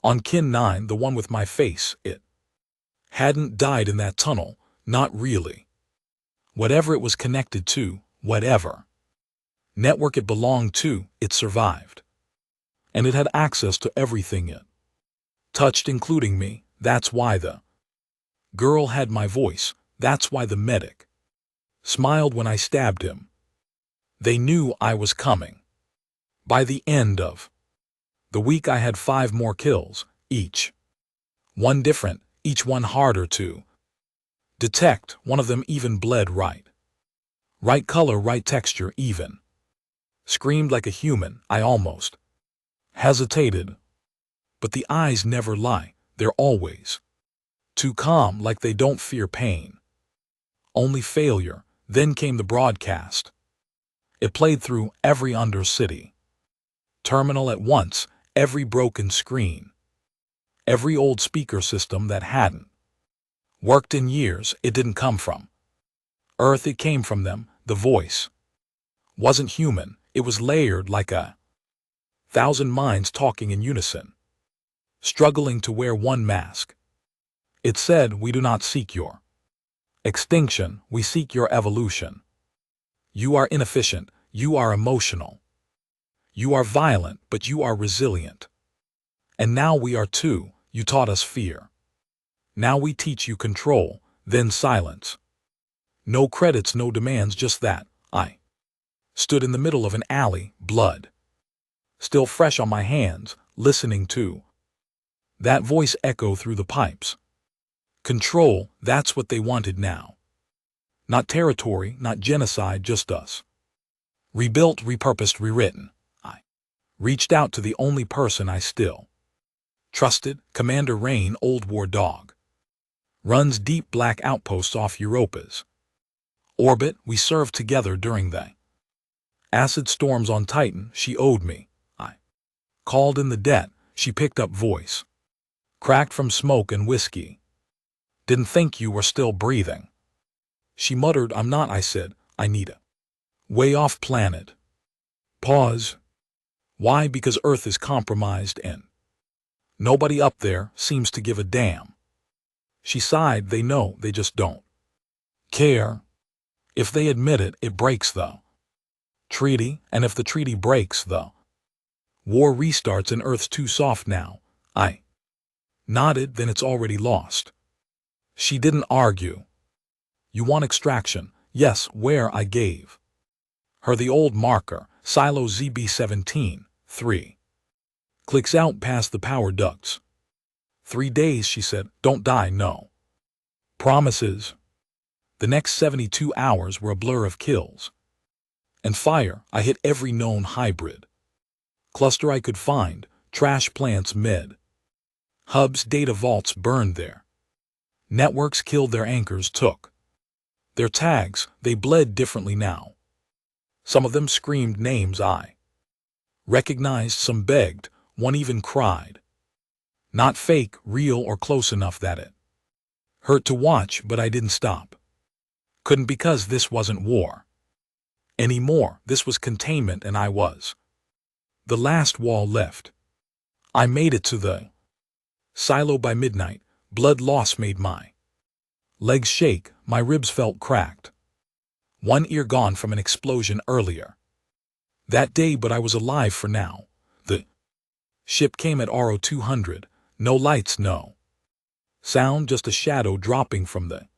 Speaker 1: On Kin 9, the one with my face, it hadn't died in that tunnel, not really. Whatever it was connected to, whatever network it belonged to, it survived. And it had access to everything it touched, including me. That's why the girl had my voice. That's why the medic smiled when I stabbed him. They knew I was coming. By the end of the week, I had 5 more kills, each one different, each one harder to detect. One of them even bled right. Right color, right texture, even screamed like a human. I almost hesitated. But the eyes never lie. They're always too calm, like they don't fear pain, only failure. Then came the broadcast. It played through every undercity terminal at once, every broken screen, every old speaker system that hadn't worked in years. It didn't come from Earth, it came from them. The voice wasn't human. It was layered like 1,000 minds talking in unison, struggling to wear one mask. It said, "We do not seek your extinction, we seek your evolution. You are inefficient, you are emotional. You are violent, but you are resilient. And now we are too. You taught us fear. Now we teach you control, then silence. No credits, no demands, just that." I stood in the middle of an alley, blood still fresh on my hands, listening to that voice echo through the pipes. Control, that's what they wanted now. Not territory, not genocide, just us. Rebuilt, repurposed, rewritten. I reached out to the only person I still trusted, Commander Rain, old war dog. Runs deep black outposts off Europa's orbit. We served together during the acid storms on Titan. She owed me. I called in the debt. She picked up voice cracked from smoke and whiskey. "Didn't think you were still breathing." She muttered, "I'm not," I said. "I need a way off planet." Pause. Why? Because Earth is compromised and nobody up there seems to give a damn. She sighed. They know, they just don't care. If they admit it, it breaks the treaty, and if the treaty breaks, the war restarts and Earth's too soft now. I nodded. Then it's already lost. She didn't argue. "You want extraction?" "Yes." "Where?" I gave her the old marker, Silo ZB-17, 3 clicks out past the power ducts. 3 days, she said. "Don't die, no promises." The next 72 hours were a blur of kills and fire. I hit every known hybrid cluster I could find, trash plants, med hubs, data vaults burned their networks, killed their anchors, took their tags. They bled differently now. Some of them screamed names I recognized, some begged, one even cried. Not fake, real, or close enough that it hurt to watch, but I didn't stop. Couldn't, because this wasn't war anymore. This was containment, and I was the last wall left. I made it to the silo by midnight. Blood loss made my legs shake, my ribs felt cracked. One ear gone from an explosion earlier that day, but I was alive for now. The ship came at RO 200. No lights, no sound, just a shadow dropping from the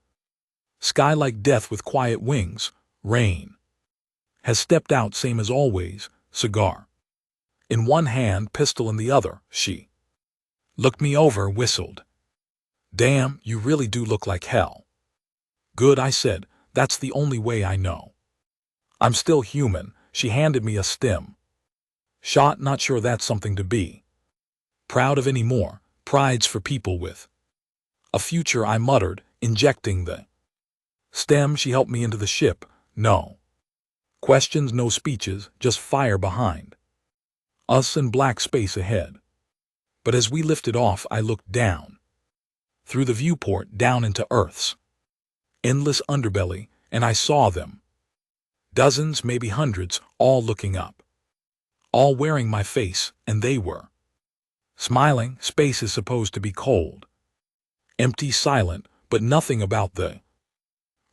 Speaker 1: sky like death with quiet wings. Rain has stepped out, same as always, cigar in one hand, pistol in the other. She looked me over, whistled. "Damn, you really do look like hell." "Good," I said. "That's the only way I know I'm still human." She handed me a stim shot. "Not sure that's something to be proud of anymore. Pride's for people with a future," I muttered, injecting the stem. She helped me into the ship. No questions, no speeches, just fire behind us and black space ahead. But as we lifted off, I looked down through the viewport, down into Earth's endless underbelly, and I saw them. Dozens, maybe hundreds, all looking up, all wearing my face, and they were smiling. Space is supposed to be cold, empty, silent, but nothing about the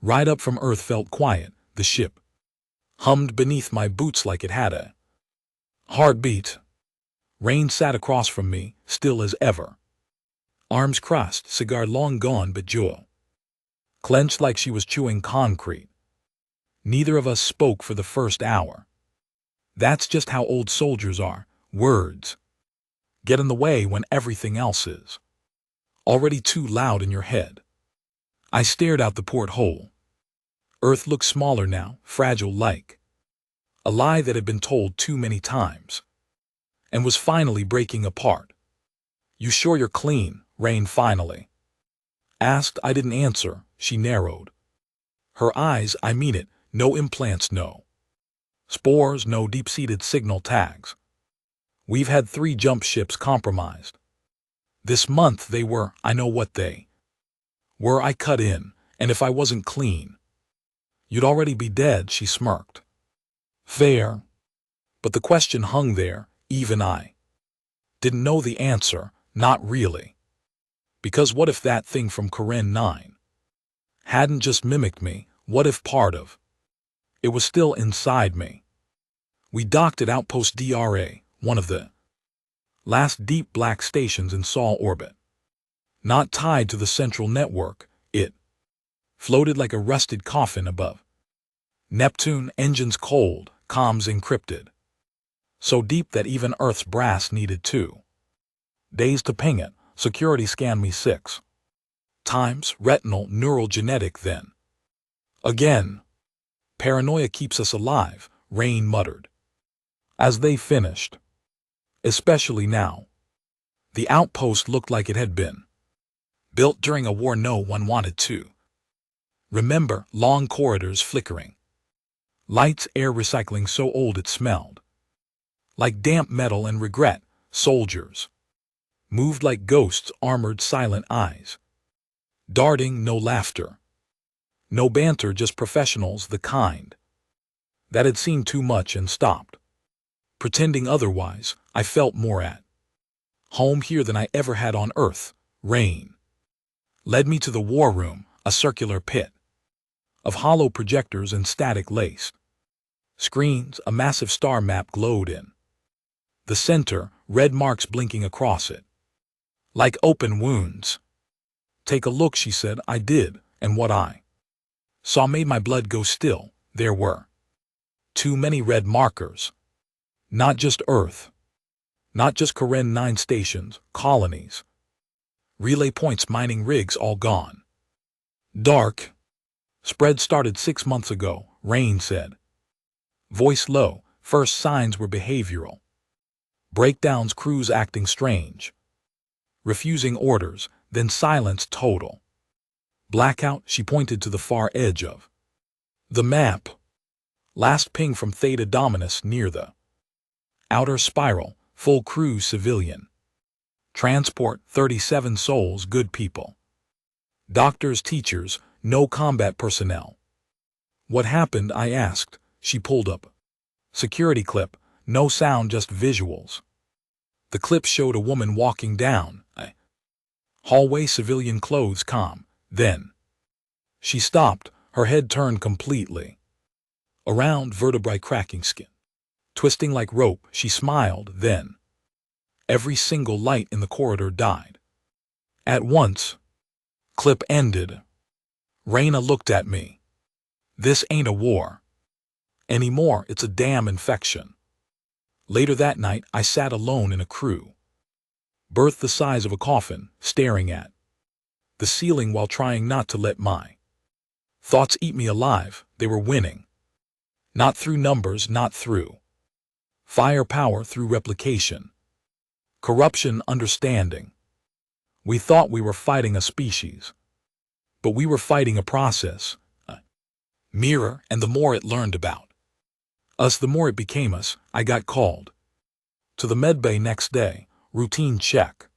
Speaker 1: Right up from Earth felt quiet. The ship hummed beneath my boots like it had a heartbeat. Rain sat across from me, still as ever. Arms crossed, cigar long gone but jaw clenched like she was chewing concrete. Neither of us spoke for the first hour. That's just how old soldiers are. Words get in the way when everything else is already too loud in your head. I stared out the porthole. Earth looked smaller now, fragile like a lie that had been told too many times and was finally breaking apart. "You sure you're clean?" Rain finally asked. I didn't answer. She narrowed her eyes. "I mean it. No implants, no spores, no deep-seated signal tags. We've had 3 jump ships compromised. This month they were. I know what they were." I cut in. "And if I wasn't clean, you'd already be dead," she smirked. "Fair." But the question hung there. Even I didn't know the answer. Not really. Because what if that thing from Karen 9 hadn't just mimicked me? What if part of it was still inside me? We docked at Outpost DRA, one of the last deep black stations in Sol orbit. Not tied to the central network, it floated like a rusted coffin above Neptune, engines cold, comms encrypted. So deep that even Earth's brass needed 2 days to ping it. Security scanned me 6 times, retinal, neural, genetic, then again. "Paranoia keeps us alive," Rain muttered as they finished. "Especially now." The outpost looked like it had been built during a war no one wanted to remember. Long corridors flickering lights, air recycling so old it smelled like damp metal and regret. Soldiers moved like ghosts, armored, silent eyes darting. No laughter, no banter, just professionals, the kind that had seen too much and stopped pretending otherwise. I felt more at home here than I ever had on Earth. Rain led me to the war room, a circular pit of hollow projectors and static-laced screens. A massive star map glowed in the center, red marks blinking across it like open wounds. "Take a look," she said. I did, and what I saw made my blood go still. There were too many red markers. Not just Earth, not just Karen 9 stations, colonies, relay points, mining rigs, all gone. Dark. "Spread started 6 months ago," Rain said, voice low. "First signs were behavioral breakdowns, crews acting strange, refusing orders, then silence, total blackout." She pointed to the far edge of the map. "Last ping from Theta Dominus near the outer spiral, full crew, civilian transport, 37 souls, good people, doctors, teachers, no combat personnel." "What happened?" I asked. She pulled up security clip. No sound, just visuals. The clip showed a woman walking down a hallway, civilian clothes, calm. Then she stopped, her head turned completely around, vertebrae cracking, skin twisting like rope. She smiled. Then every single light in the corridor died at once. Clip ended. Raina looked at me. "This ain't a war anymore, it's a damn infection." Later that night, I sat alone in a crew berth the size of a coffin, staring at the ceiling while trying not to let my thoughts eat me alive. They were winning. Not through numbers, not through firepower, through replication, corruption, understanding. We thought we were fighting a species, but we were fighting a process, a mirror, and the more it learned about us, the more it became us. I got called to the medbay next day, routine check.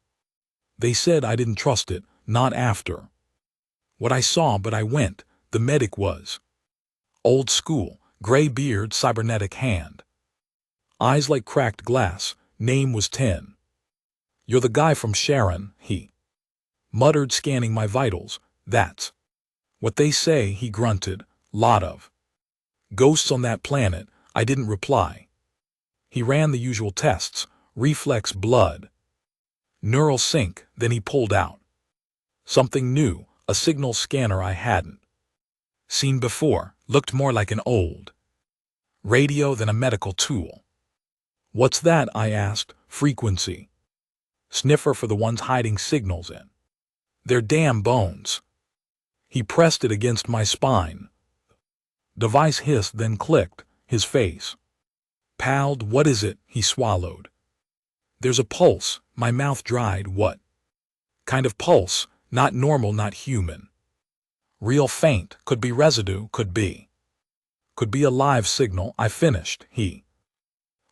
Speaker 1: They said I didn't trust it, not after what I saw, but I went. The medic was old school, gray beard, cybernetic hand, eyes like cracked glass. Name was 10. "You're the guy from Sharon," he muttered, scanning my vitals. "That's What they say, he grunted. Lot of ghosts on that planet. I didn't reply. He ran the usual tests. Reflex blood. Neural sync. Then he pulled out something new, a signal scanner I hadn't seen before. Looked more like an old radio than a medical tool. What's that? I asked. Frequency sniffer for the ones hiding signals in their damn bones. He pressed it against my spine. Device hissed, then clicked. His face palled. What is it? He swallowed. There's a pulse. My mouth dried. What kind of pulse? Not normal, not human. Real faint. Could be residue, could be a live signal. I finished. He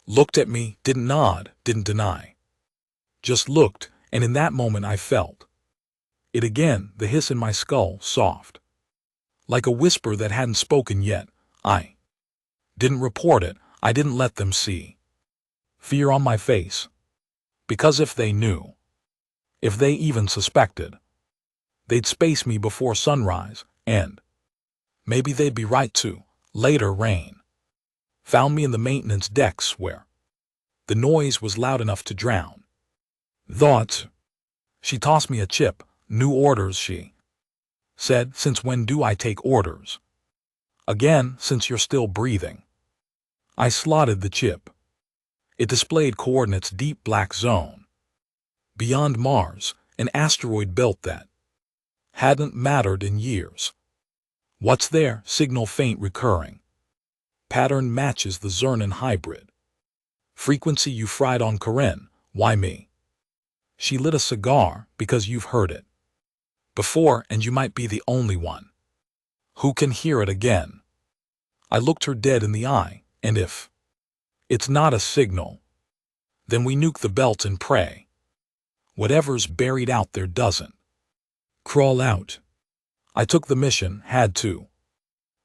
Speaker 1: looked at me, didn't nod, didn't deny. Just looked, and in that moment I felt it again, the hiss in my skull, soft, like a whisper that hadn't spoken yet. I didn't report it. I didn't let them see fear on my face. Because if they knew, if they even suspected, they'd space me before sunrise, and maybe they'd be right too. Later, rain found me in the maintenance decks where the noise was loud enough to drown thoughts. She tossed me a chip. New orders, she said. Since when do I take orders? Again, since you're still breathing. I slotted the chip. It displayed coordinates: deep black zone. Beyond Mars, an asteroid belt that hadn't mattered in years. What's there? Signal faint, recurring. Pattern matches the Zernan hybrid. Frequency you fried on Karen. Why me? She lit a cigar. Because you've heard it before, and you might be the only one who can hear it again. I looked her dead in the eye. And if it's not a signal, then we nuke the belt and pray whatever's buried out there doesn't crawl out. I took the mission, had to.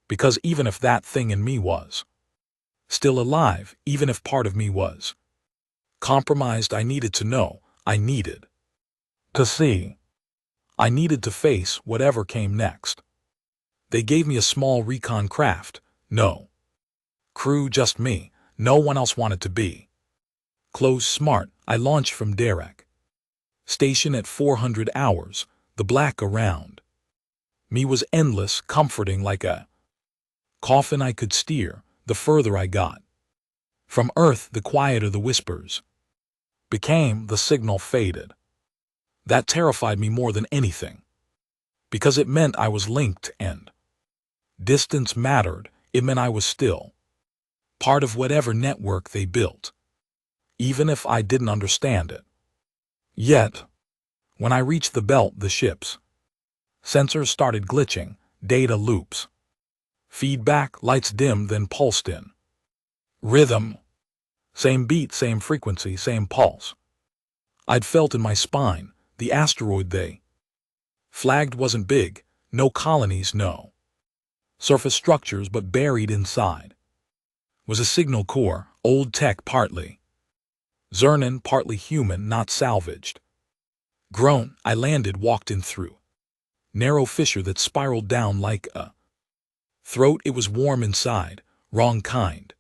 Speaker 1: Because even if that thing in me was still alive, even if part of me was compromised, I needed to know. I needed to see. I needed to face whatever came next. They gave me a small recon craft. No crew, just me. No one else wanted to be close. Smart. I launched from Derek Station at 400 hours. The black around me was endless, comforting, like a coffin I could steer. The further I got from Earth, the quieter the whispers became. The signal faded. That terrified me more than anything, because it meant I was linked, and distance mattered. It meant I was still part of whatever network they built, even if I didn't understand it yet. When I reached the belt, the ship's sensors started glitching. Data loops, feedback, lights dimmed, then pulsed in. Rhythm. Same beat, same frequency, same pulse. I'd felt in my spine. The asteroid they flagged wasn't big. No colonies, no surface structures, but buried inside was a signal core. Old tech, partly Zernan, partly human, not salvaged. Grown, I landed, walked in through narrow fissure that spiraled down like a throat. It was warm inside, wrong kind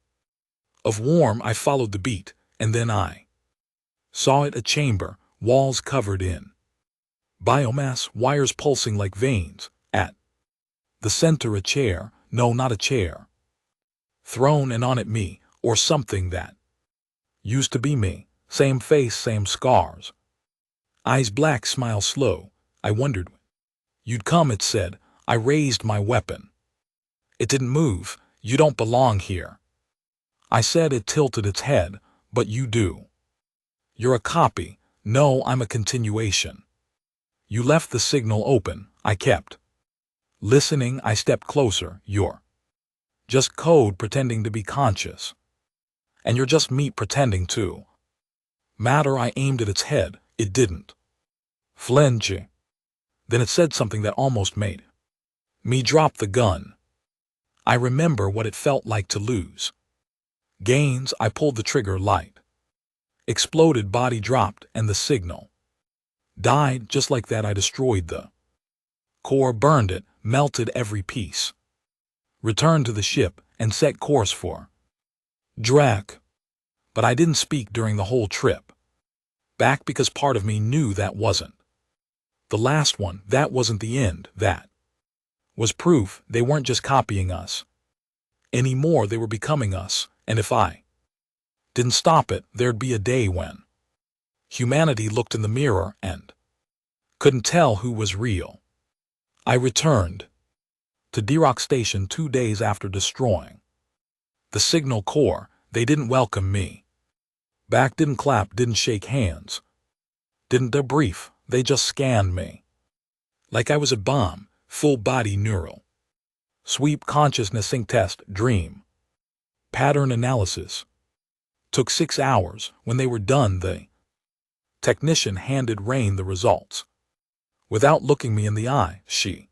Speaker 1: of warm. I followed the beat, and then I saw it, a chamber, walls covered in biomass, wires pulsing like veins. At the center, a chair. No, not a chair. Throne, and on it me, or something that used to be me. Same face, same scars. Eyes black, smile slow. I wondered when you'd come, it said. I raised my weapon. It didn't move. You don't belong here, I said. It tilted its head. But you do. You're a copy. No, I'm a continuation. You left the signal open. I kept listening. I stepped closer. You're just code pretending to be conscious. And you're just meat pretending to matter. I aimed at its head. It didn't flinch. Then it said something that almost made me drop the gun. I remember what it felt like to lose gains. I pulled the trigger. Light exploded, body dropped, and the signal died. Just like that, I destroyed the Core burned it, melted every piece. Returned to the ship and set course for Drac. But I didn't speak during the whole trip. Back because part of me knew that wasn't the last one, that wasn't the end, that was proof they weren't just copying us. Anymore, they were becoming us, and if I didn't stop it, there'd be a day when humanity looked in the mirror and couldn't tell who was real. I returned to Deathworld Station 2 days after destroying the signal core. They didn't welcome me back, didn't clap, didn't shake hands, didn't debrief. They just scanned me like I was a bomb, full-body neural sweep, consciousness sync test, dream pattern analysis. Took 6 hours. When they were done, the technician handed Rain the results. Without looking me in the eye, she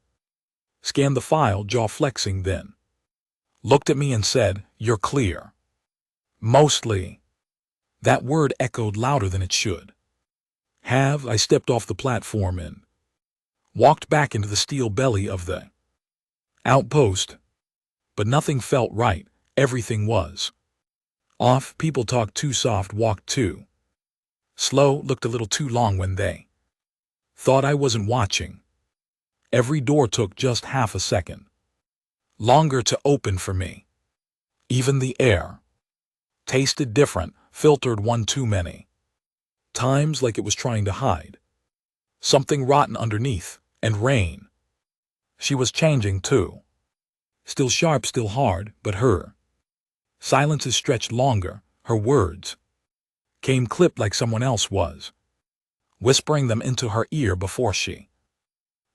Speaker 1: scanned the file, jaw flexing, then looked at me and said, "You're clear." Mostly. That word echoed louder than it should have. I stepped off the platform and walked back into the steel belly of the outpost. But nothing felt right. Everything was off. People talked too soft, walked too slow, looked a little too long when they thought I wasn't watching. Every door took just half a second longer to open for me. Even the air tasted different, filtered one too many times, like it was trying to hide something rotten underneath. And Rain, she was changing too. Still sharp, still hard, but her silences stretched longer. Her words came clipped like someone else was whispering them into her ear before she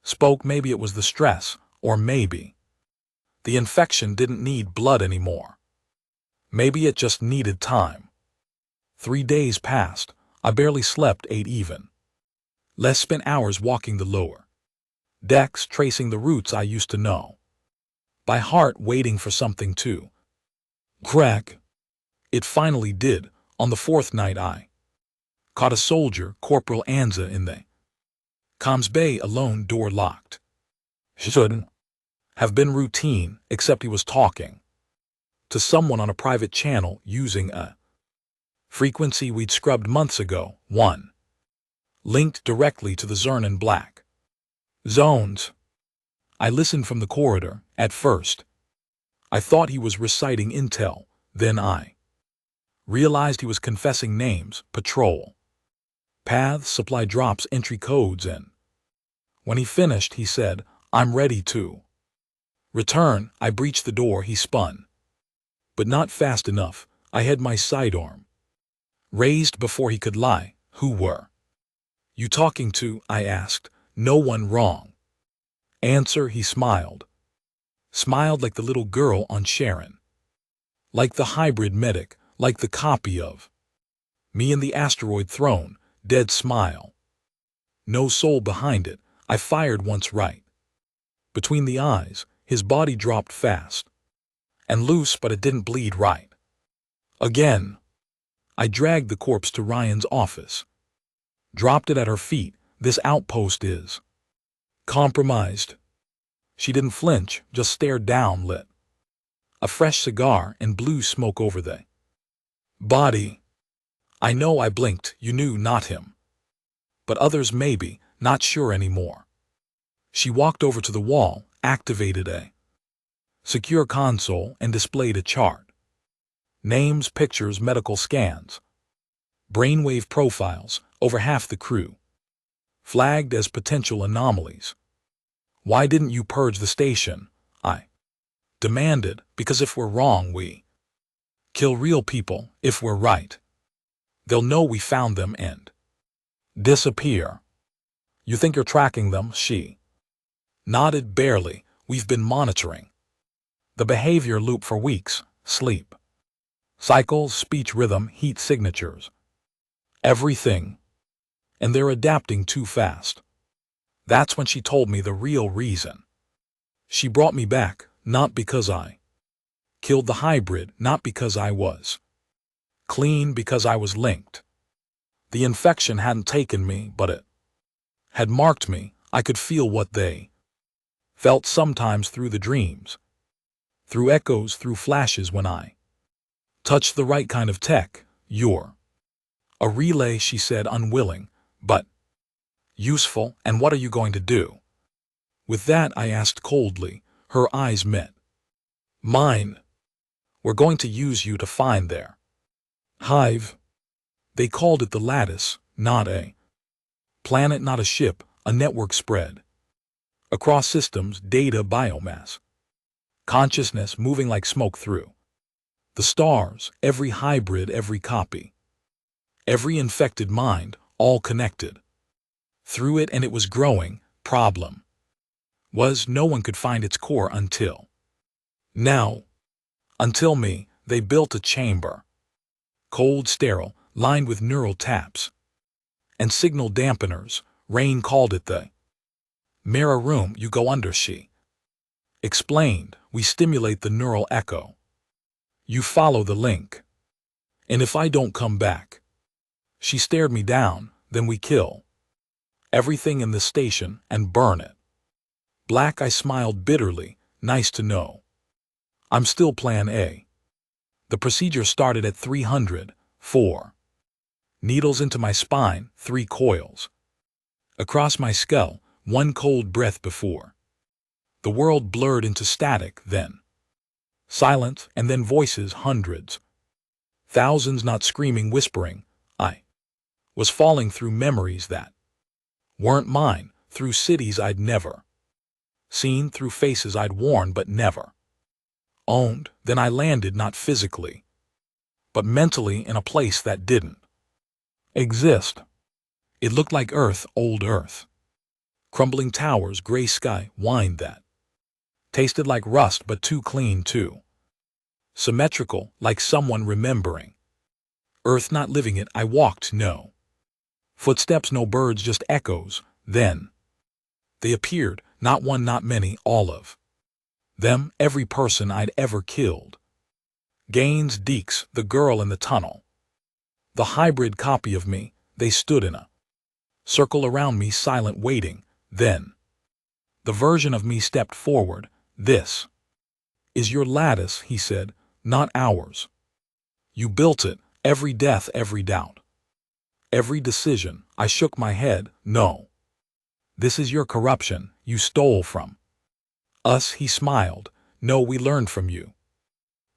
Speaker 1: spoke. Maybe it was the stress, or maybe the infection didn't need blood anymore. Maybe it just needed time. 3 days passed. I barely slept, ate even less, spent hours walking the lower decks, tracing the routes I used to know by heart, waiting for something to crack. It finally did. On the 4th night, I caught a soldier, Corporal Anza, in the comms bay alone, door locked. Shouldn't have been routine, except he was talking to someone on a private channel using a frequency we'd scrubbed months ago, one linked directly to the Zernan Black zones. I listened from the corridor. At first, I thought he was reciting intel. Then I realized he was confessing names, patrol paths, supply drops, entry codes, and when he finished, he said, "I'm ready to return." I breached the door. He spun, but not fast enough. I had my sidearm raised before he could lie. "Who were you talking to?" I asked. "No one." Wrong answer. He smiled like the little girl on Sharon, like the hybrid medic, like the copy of me in the asteroid throne. Dead smile, no soul behind it. I fired once right between the eyes. His body dropped fast and loose, but it didn't bleed right again. I dragged the corpse to Ryan's office, dropped it at her feet. "This outpost is compromised." She didn't flinch, just stared down, lit a fresh cigar, and blew smoke over the body. "I know." I blinked. "You knew?" "Not him, but others maybe, not sure anymore." She walked over to the wall, activated a secure console, and displayed a chart. Names, pictures, medical scans, brainwave profiles. Over half the crew flagged as potential anomalies. "Why didn't you purge the station?" I demanded. "Because if we're wrong, we kill real people. If we're right, they'll know we found them and disappear." "You think you're tracking them?" She nodded. "Barely. We've been monitoring the behavior loop for weeks. Sleep cycles, speech rhythm, heat signatures, everything. And they're adapting too fast." That's when she told me the real reason. She brought me back, not because I killed the hybrid, not because I was clean, because I was linked. The infection hadn't taken me, but it had marked me. I could feel what they felt sometimes through the dreams, through echoes, through flashes when I touched the right kind of tech. You're a relay, she said, unwilling, but useful. And what are you going to do with that? I asked coldly. Her eyes met mine. We're going to use you to find their hive. They called it the lattice, not a planet, not a ship, a network spread across systems, data, biomass, consciousness moving like smoke through the stars, every hybrid, every copy, every infected mind, all connected through it, and it was growing. Problem was no one could find its core until now. Until me, they built a chamber, cold, sterile, lined with neural taps and signal dampeners. Rain called it the mirror room. You go under, she explained. We stimulate the neural echo. You follow the link. And if I don't come back, she stared me down, then we kill everything in the station and burn it black. I smiled bitterly. Nice to know I'm still plan A. The procedure started at 304 needles into my spine, 3 coils across my skull, 1 cold breath before the world blurred into static, then silence, and then voices, hundreds, thousands, not screaming, whispering. I was falling through memories that weren't mine, through cities I'd never seen, through faces I'd worn but never owned. Then I landed, not physically, but mentally, in a place that didn't exist. It looked like Earth, old Earth. Crumbling towers, gray sky, wine that tasted like rust but too clean, too symmetrical, like someone remembering Earth, not living it. I walked, no footsteps, no birds, just echoes. Then they appeared, not one, not many, all of them, every person I'd ever killed. Gaines, Deeks, the girl in the tunnel, the hybrid copy of me. They stood in a circle around me, silent, waiting. Then the version of me stepped forward. This is your lattice, he said, not ours. You built it, every death, every doubt, every decision. I shook my head. No. This is your corruption. You stole from us, he smiled. No, we learned from you.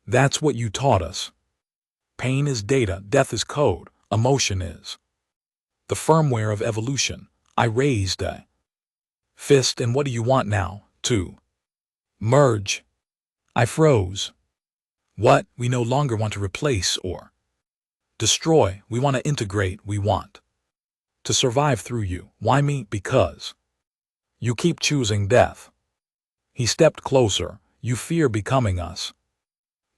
Speaker 1: That's what you taught us. Pain is data, death is code, emotion is the firmware of evolution. I raised a fist. And what do you want now? To merge? I froze. What? We no longer want to replace or destroy. We want to integrate. We want to survive through you. Why me? Because you keep choosing death. He stepped closer. You fear becoming us.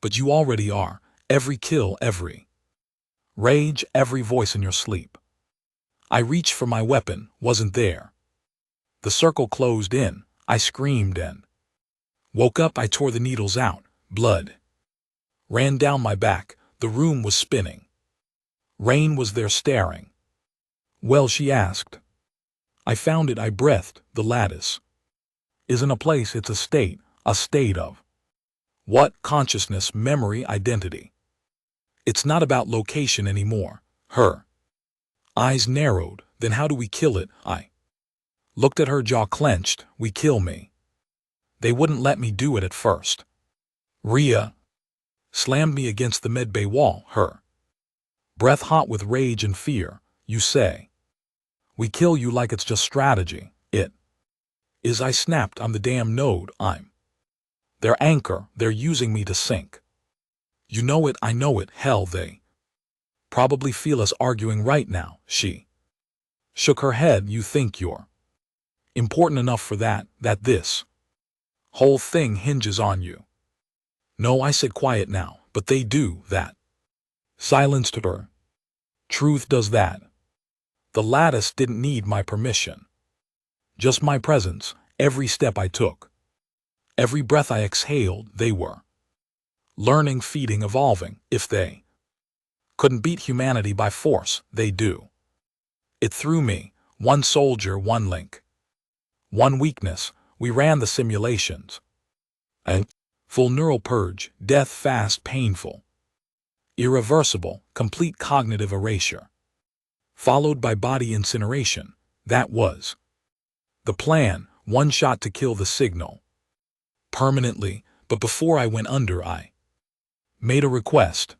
Speaker 1: But you already are. Every kill, every rage, every voice in your sleep. I reached for my weapon, wasn't there. The circle closed in. I screamed and woke up. I tore the needles out. Blood ran down my back. The room was spinning. Rain was there staring. Well, she asked. I found it. I breathed. The lattice isn't a place, it's a state of what? Consciousness, memory, identity. It's not about location anymore. Her eyes narrowed. Then how do we kill it? I looked at her, jaw clenched. We kill me. They wouldn't let me do it at first. Rhea slammed me against the medbay wall, her breath hot with rage and fear. You say we kill you like it's just strategy. It is. I snapped. I'm the damn node. I'm their anchor. They're using me to sink. You know it. I know it. Hell, they probably feel us arguing right now. She shook her head. You think you're important enough for that this whole thing hinges on you. No, I said, quiet now. But they do that. Silenced her. Truth does that. The lattice didn't need my permission. Just my presence. Every step I took, every breath I exhaled, they were learning, feeding, evolving. If they couldn't beat humanity by force, they do it through me. One soldier, one link, one weakness, We ran the simulations. A full neural purge, death fast, painful. Irreversible, complete cognitive erasure. Followed by body incineration. That was the plan, one shot to kill the signal. Permanently, but before I went under I made a request.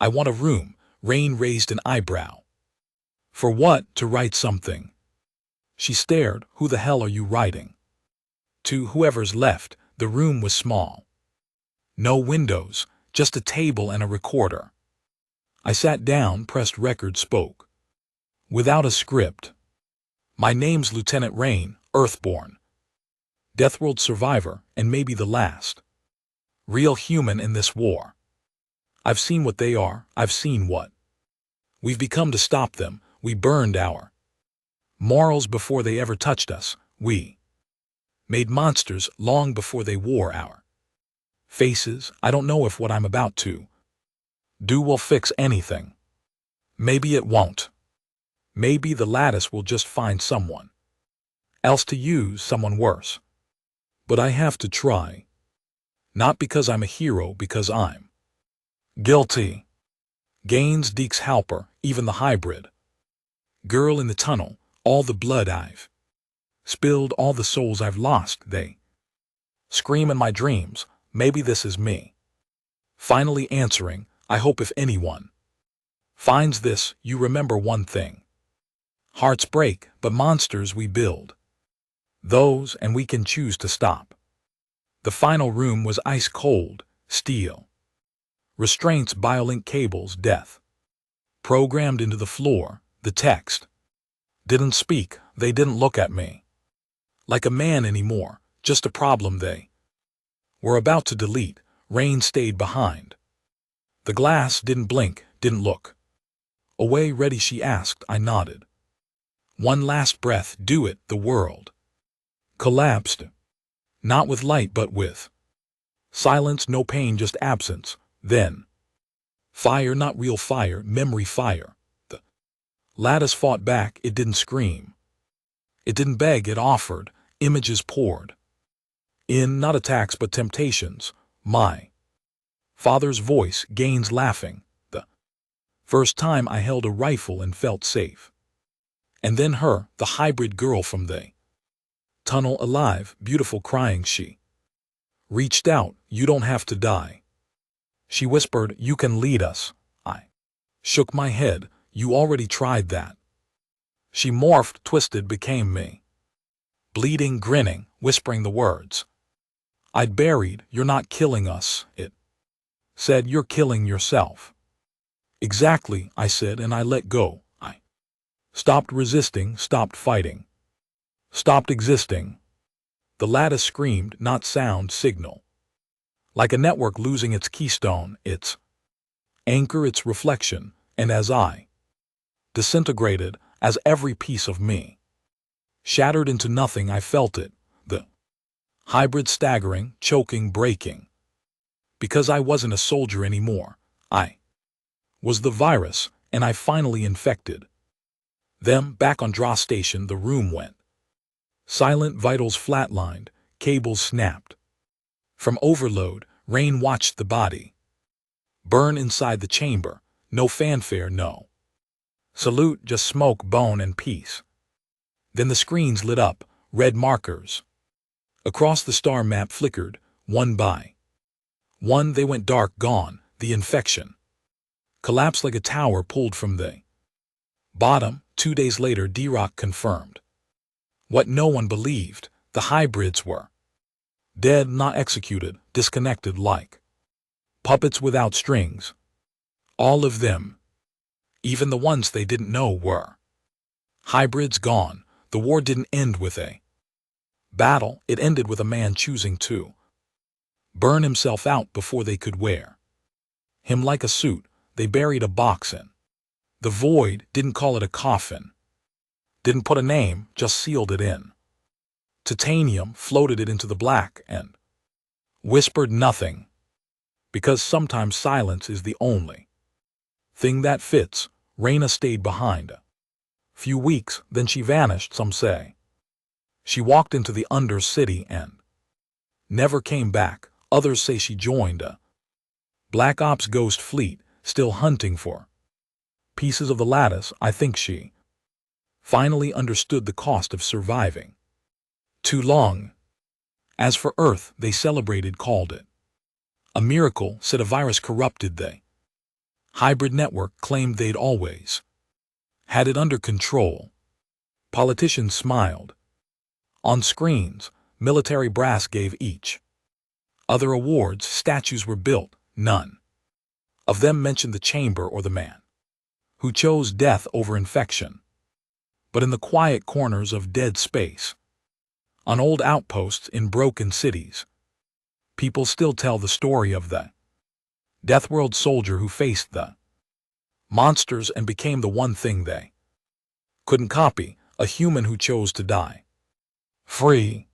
Speaker 1: I want a room. Rain raised an eyebrow. For what? To write something. She stared. Who the hell are you writing? To whoever's left. The room was small. No windows, just a table and a recorder. I sat down, pressed record, spoke. Without a script. My name's Lieutenant Rain, Earthborn. Deathworld survivor, and maybe the last. Real human in this war. I've seen what they are, I've seen what we've become to stop them. We burned our morals before they ever touched us. We made monsters long before they wore our faces. I don't know if what I'm about to do will fix anything. Maybe it won't. Maybe the lattice will just find someone else to use, someone worse. But I have to try. Not because I'm a hero, because I'm guilty. Gaines, Deeks, Halper, even the hybrid girl in the tunnel, all the blood I've spilled, all the souls I've lost, they scream in my dreams. Maybe this is me finally answering. I hope if anyone finds this, you remember one thing. Hearts break, but monsters we build. Those, and we can choose to stop. The final room was ice cold, steel. Restraints, biolink cables, death programmed into the floor. The text didn't speak. They didn't look at me like a man anymore, just a problem they were about to delete. Rain stayed behind. The glass didn't blink, didn't look away. Ready, she asked. I nodded. One last breath. Do it. The world collapsed. Not with light, but with silence. No pain, just absence. Then fire, not real fire, memory fire. The lattice fought back. It didn't scream. It didn't beg. It offered. Images poured in, not attacks but temptations. My father's voice, Gaines laughing. The first time I held a rifle and felt safe. And then her, the hybrid girl from the tunnel, alive, beautiful, crying. She reached out. You don't have to die. She whispered, you can lead us. I shook my head. You already tried that. She morphed, twisted, became me. Bleeding, grinning, whispering the words I'd buried. You're not killing us, it said. You're killing yourself. Exactly, I said, and I let go. I stopped resisting, stopped fighting, stopped existing. The lattice screamed, not sound, signal. Like a network losing its keystone, its anchor, its reflection. And as I disintegrated, as every piece of me shattered into nothing, I felt it. The hybrid staggering, choking, breaking. Because I wasn't a soldier anymore. I was the virus, and I finally infected them. Back on Draw Station, the room went silent, vitals flatlined, cables snapped. From overload, Rain watched the body burn inside the chamber. No fanfare, no salute, just smoke, bone, and peace. Then the screens lit up, red markers across the star map flickered, one by one they went dark, gone. The infection collapsed like a tower pulled from the bottom. 2 days later, D-Rock confirmed what no one believed. The hybrids were dead, not executed, disconnected like puppets without strings. All of them, even the ones they didn't know were hybrids, gone. The war didn't end with a battle. It ended with a man choosing to burn himself out before they could wear him like a suit. They buried a box in the void, didn't call it a coffin, didn't put a name, just sealed it in titanium, floated it into the black, and whispered nothing. Because sometimes silence is the only thing that fits. Raina stayed behind a few weeks, then she vanished. Some say She walked into the Undercity and never came back. Others say she joined a Black Ops ghost fleet, still hunting for pieces of the lattice. I think she finally understood the cost of surviving too long. As for Earth, they celebrated, called it a miracle, said a virus corrupted the hybrid network, claimed they'd always had it under control. Politicians smiled. On screens, military brass gave each other awards, statues were built, none of them mentioned the chamber or the man who chose death over infection. But in the quiet corners of dead space, on old outposts in broken cities, people still tell the story of the Deathworld soldier who faced the monsters and became the one thing they couldn't copy, a human who chose to die free.